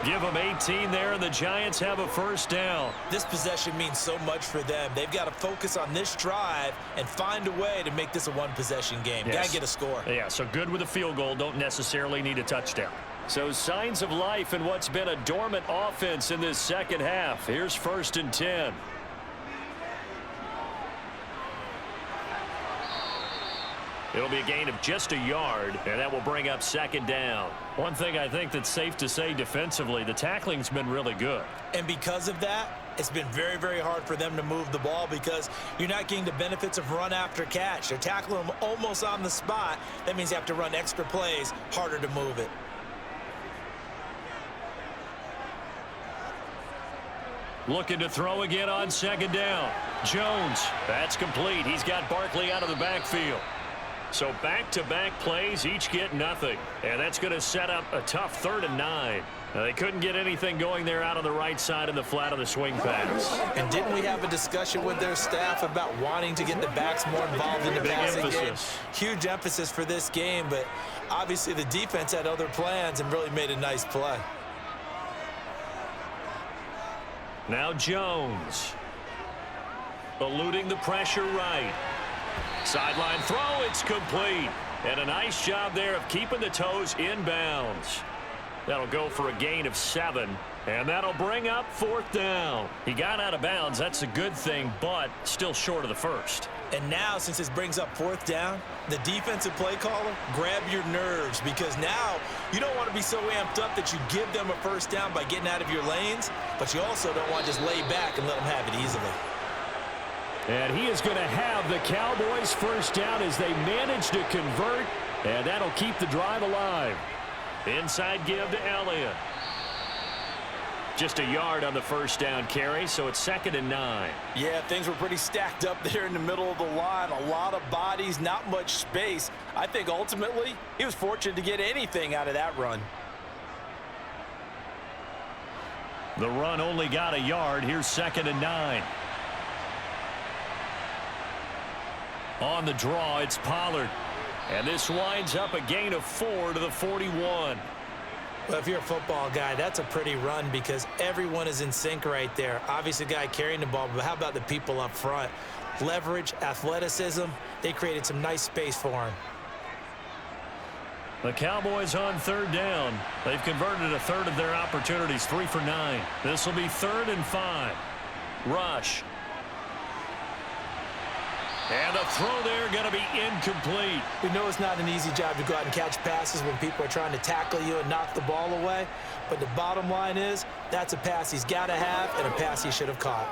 Give them 18 there, and the Giants have a first down. This possession means so much for them. They've got to focus on this drive and find a way to make this a one-possession game. Yes. Got to get a score. Yeah, so good with a field goal. Don't necessarily need a touchdown. So signs of life in what's been a dormant offense in this second half. Here's first and 10. It'll be a gain of just a yard, and that will bring up second down. One thing I think that's safe to say defensively, the tackling's been really good. And because of that, it's been very, very hard for them to move the ball because you're not getting the benefits of run after catch. They're tackling them almost on the spot. That means you have to run extra plays, harder to move it. Looking to throw again on second down. Jones, that's complete. He's got Barkley out of the backfield. So back-to-back plays, each get nothing. And that's going to set up a tough 3rd and 9. Now, they couldn't get anything going there out on the right side in the flat of the swing pass. And didn't we have a discussion with their staff about wanting to get the backs more involved in the passing game? Huge emphasis for this game, but obviously the defense had other plans and really made a nice play. Now Jones. Eluding the pressure right. Sideline throw, it's complete. And a nice job there of keeping the toes inbounds. That'll go for a gain of 7, and that'll bring up 4th down. He got out of bounds. That's a good thing, but still short of the first. And now, since this brings up 4th down, the defensive play caller, grab your nerves, because now you don't want to be so amped up that you give them a first down by getting out of your lanes, but you also don't want to just lay back and let them have it easily. And he is going to have the Cowboys first down as they manage to convert, and that'll keep the drive alive. Inside give to Elliott. Just a yard on the first down carry, so it's 2nd and 9. Yeah, things were pretty stacked up there in the middle of the line. A lot of bodies, not much space. I think ultimately he was fortunate to get anything out of that run. The run only got a yard. Here's 2nd and 9. On the draw, it's Pollard. And this winds up a gain of 4 to the 41. Well, if you're a football guy, that's a pretty run because everyone is in sync right there. Obviously, the guy carrying the ball, but how about the people up front? Leverage, athleticism, they created some nice space for him. The Cowboys on 3rd down. They've converted a third of their opportunities, 3 for 9. This will be 3rd and 5. Rush. And the throw there going to be incomplete. We know it's not an easy job to go out and catch passes when people are trying to tackle you and knock the ball away. But the bottom line is that's a pass he's got to have and a pass he should have caught.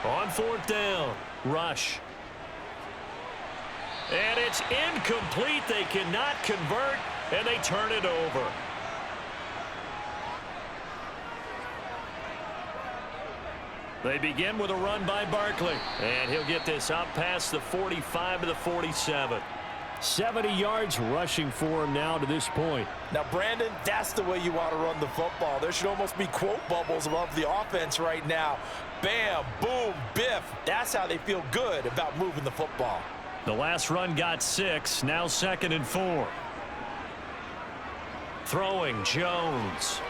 On 4th down, Rush. And it's incomplete. They cannot convert, and they turn it over. They begin with a run by Barkley, and he'll get this out past the 45 to the 47. 70 yards rushing for him now to this point. Now, Brandon, that's the way you want to run the football. There should almost be quote bubbles above the offense right now. Bam, boom, biff. That's how they feel good about moving the football. The last run got 6, now 2nd and 4. Throwing, Jones.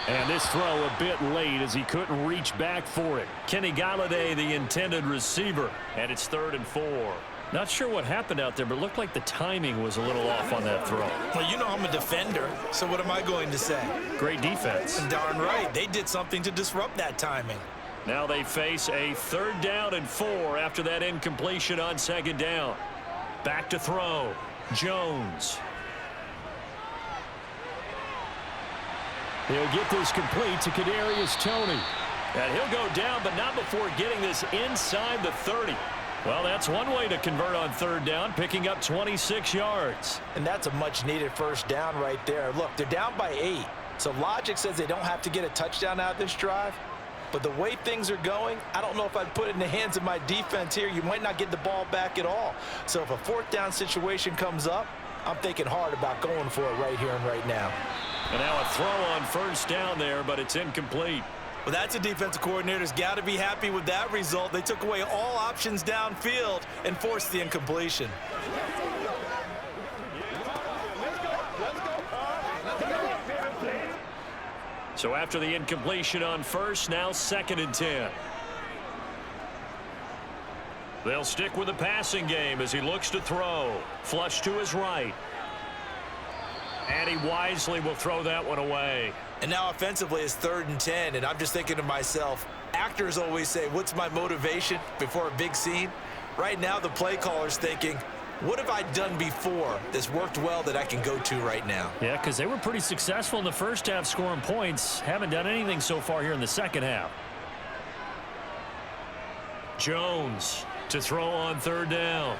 And this throw a bit late as he couldn't reach back for it. Kenny Galladay, the intended receiver, and it's 3rd and 4. Not sure what happened out there, but it looked like the timing was a little off on that throw. Well, you know I'm a defender, so what am I going to say? Great defense. Darn right. They did something to disrupt that timing. Now they face a 3rd down and 4 after that incompletion on 2nd down. Back to throw. Jones. He'll get this complete to Kadarius Toney. And he'll go down, but not before getting this inside the 30. Well, that's one way to convert on 3rd down, picking up 26 yards. And that's a much-needed first down right there. Look, they're down by 8, so logic says they don't have to get a touchdown out of this drive. But the way things are going, I don't know if I'd put it in the hands of my defense here. You might not get the ball back at all. So if a 4th down situation comes up, I'm thinking hard about going for it right here and right now. And now a throw on 1st down there, but it's incomplete. Well, that's a defensive coordinator's got to be happy with that result. They took away all options downfield and forced the incompletion. So after the incompletion on 1st, now 2nd and 10. They'll stick with the passing game as he looks to throw. Flush to his right. And he wisely will throw that one away. And now offensively it's 3rd and 10, and I'm just thinking to myself, actors always say, what's my motivation before a big scene? Right now the play caller's thinking, what have I done before that's worked well that I can go to right now? Yeah, because they were pretty successful in the first half scoring points. Haven't done anything so far here in the second half. Jones to throw on 3rd down.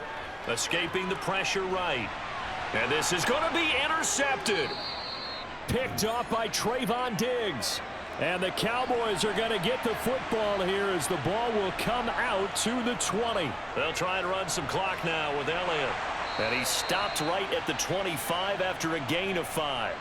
Escaping the pressure right. And this is going to be intercepted. Picked off by Trayvon Diggs. And the Cowboys are going to get the football here as the ball will come out to the 20. They'll try and run some clock now with Elliott. And he stopped right at the 25 after a gain of 5.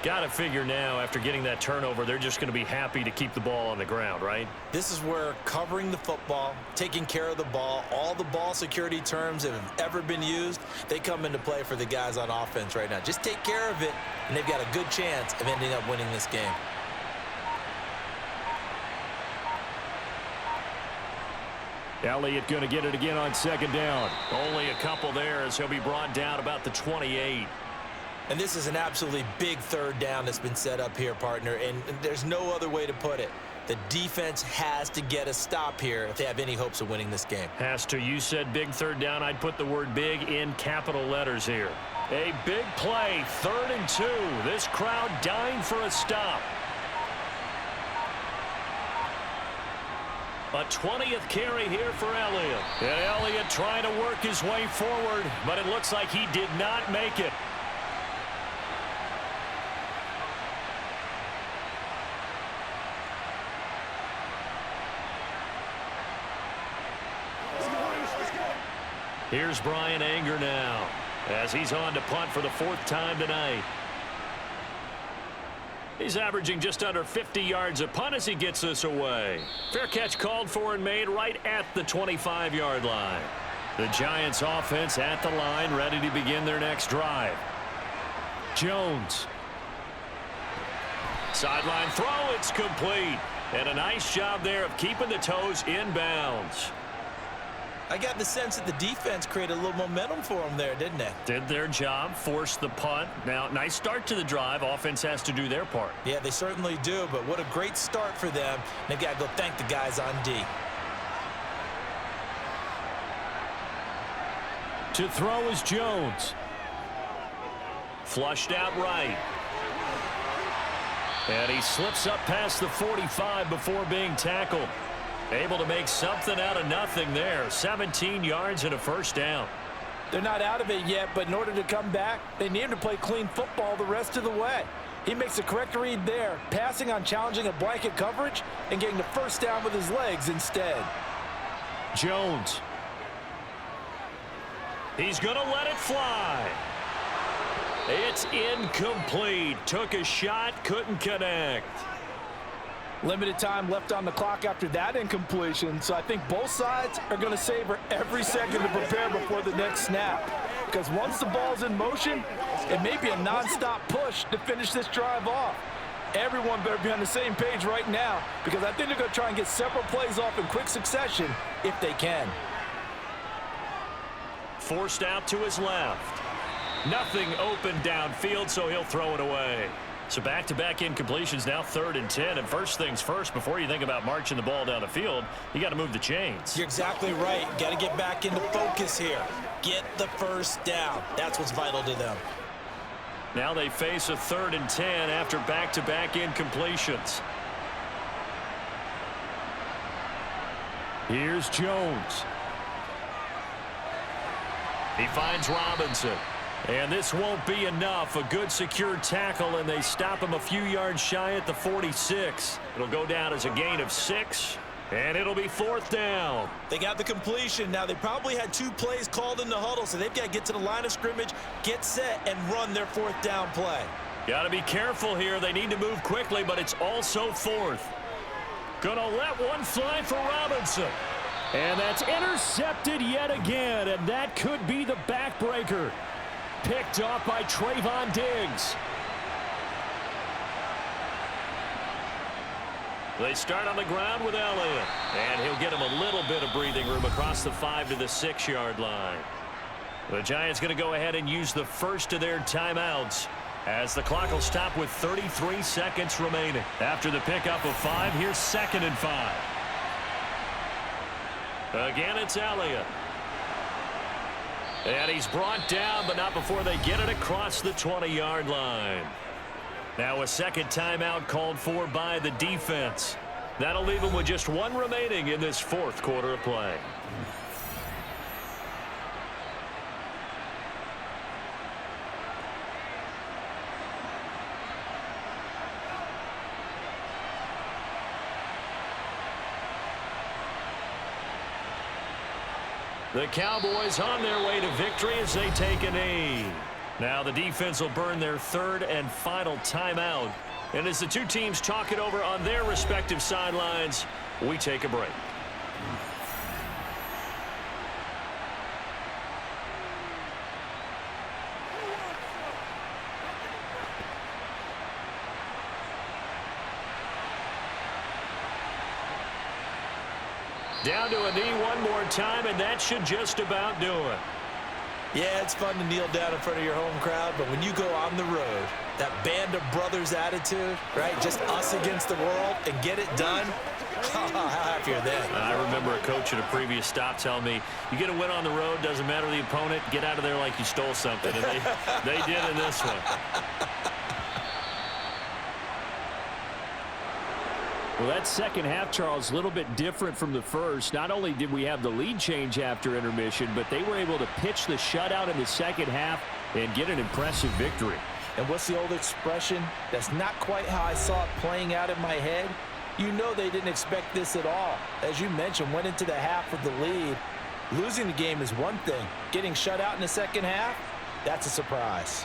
Got to figure now, after getting that turnover, they're just going to be happy to keep the ball on the ground, right? This is where covering the football, taking care of the ball, all the ball security terms that have ever been used, they come into play for the guys on offense right now. Just take care of it, and they've got a good chance of ending up winning this game. Elliott going to get it again on second down. Only a couple there as he'll be brought down about the 28. And this is an absolutely big third down that's been set up here, partner, and there's no other way to put it. The defense has to get a stop here if they have any hopes of winning this game. Has to. You said big third down. I'd put the word big in capital letters here. A big play, 3rd and 2. This crowd dying for a stop. A 20th carry here for Elliott. And Elliott trying to work his way forward, but it looks like he did not make it. Here's Brian Anger now as he's on to punt for the 4th time tonight. He's averaging just under 50 yards a punt as he gets this away. Fair catch called for and made right at the 25-yard line. The Giants offense at the line, ready to begin their next drive. Jones. Sideline throw, it's complete. And a nice job there of keeping the toes in bounds. I got the sense that the defense created a little momentum for them there, didn't they? Did their job, forced the punt. Now, nice start to the drive. Offense has to do their part. Yeah, they certainly do, but what a great start for them. They've got to go thank the guys on D. To throw is Jones. Flushed out right. And he slips up past the 45 before being tackled. Able to make something out of nothing there. 17 yards and a first down. They're not out of it yet, but in order to come back, they need him to play clean football the rest of the way. He makes the correct read there, passing on challenging a blanket coverage and getting the first down with his legs instead. Jones. He's going to let it fly. It's incomplete. Took a shot, couldn't connect. Limited time left on the clock after that incompletion, so I think both sides are going to savor every second to prepare before the next snap. Because once the ball's in motion, it may be a nonstop push to finish this drive off. Everyone better be on the same page right now, because I think they're going to try and get several plays off in quick succession if they can. Forced out to his left. Nothing open downfield, so he'll throw it away. So back-to-back incompletions, now 3rd and 10. And first things first, before you think about marching the ball down the field, you got to move the chains. You're exactly right. Got to get back into focus here. Get the first down. That's what's vital to them. Now they face a 3rd and 10 after back-to-back incompletions. Here's Jones. He finds Robinson. And this won't be enough. A good secure tackle, and they stop him a few yards shy at the 46. It'll go down as a gain of 6, and it'll be 4th down. They got the completion. Now, they probably had 2 plays called in the huddle, so they've got to get to the line of scrimmage, get set, and run their 4th down play. Got to be careful here. They need to move quickly, but it's also 4th. Gonna let one fly for Robinson. And that's intercepted yet again, and that could be the backbreaker. Picked off by Trayvon Diggs. They start on the ground with Elliott. And he'll get him a little bit of breathing room across the 5 to the 6-yard line. The Giants going to go ahead and use the first of their timeouts as the clock will stop with 33 seconds remaining. After the pickup of 5, here's 2nd and 5. Again, it's Elliott. And he's brought down, but not before they get it across the 20-yard line. Now a second timeout called for by the defense. That'll leave them with just 1 remaining in this 4th quarter of play. The Cowboys on their way to victory as they take a knee. Now the defense will burn their third and final timeout. And as the two teams talk it over on their respective sidelines, we take a break. Down to a knee one more time, and that should just about do it. Yeah, it's fun to kneel down in front of your home crowd, but when you go on the road, that band of brothers attitude, right? Just us against the world and get it done. How happy are they? I remember a coach at a previous stop telling me, you get a win on the road, doesn't matter the opponent, get out of there like you stole something. And they did in this one. Well, that second half, Charles, a little bit different from the first. Not only did we have the lead change after intermission, but they were able to pitch the shutout in the second half and get an impressive victory. And what's the old expression? That's not quite how I saw it playing out in my head. You know they didn't expect this at all. As you mentioned, went into the half with the lead. Losing the game is one thing. Getting shut out in the second half, that's a surprise.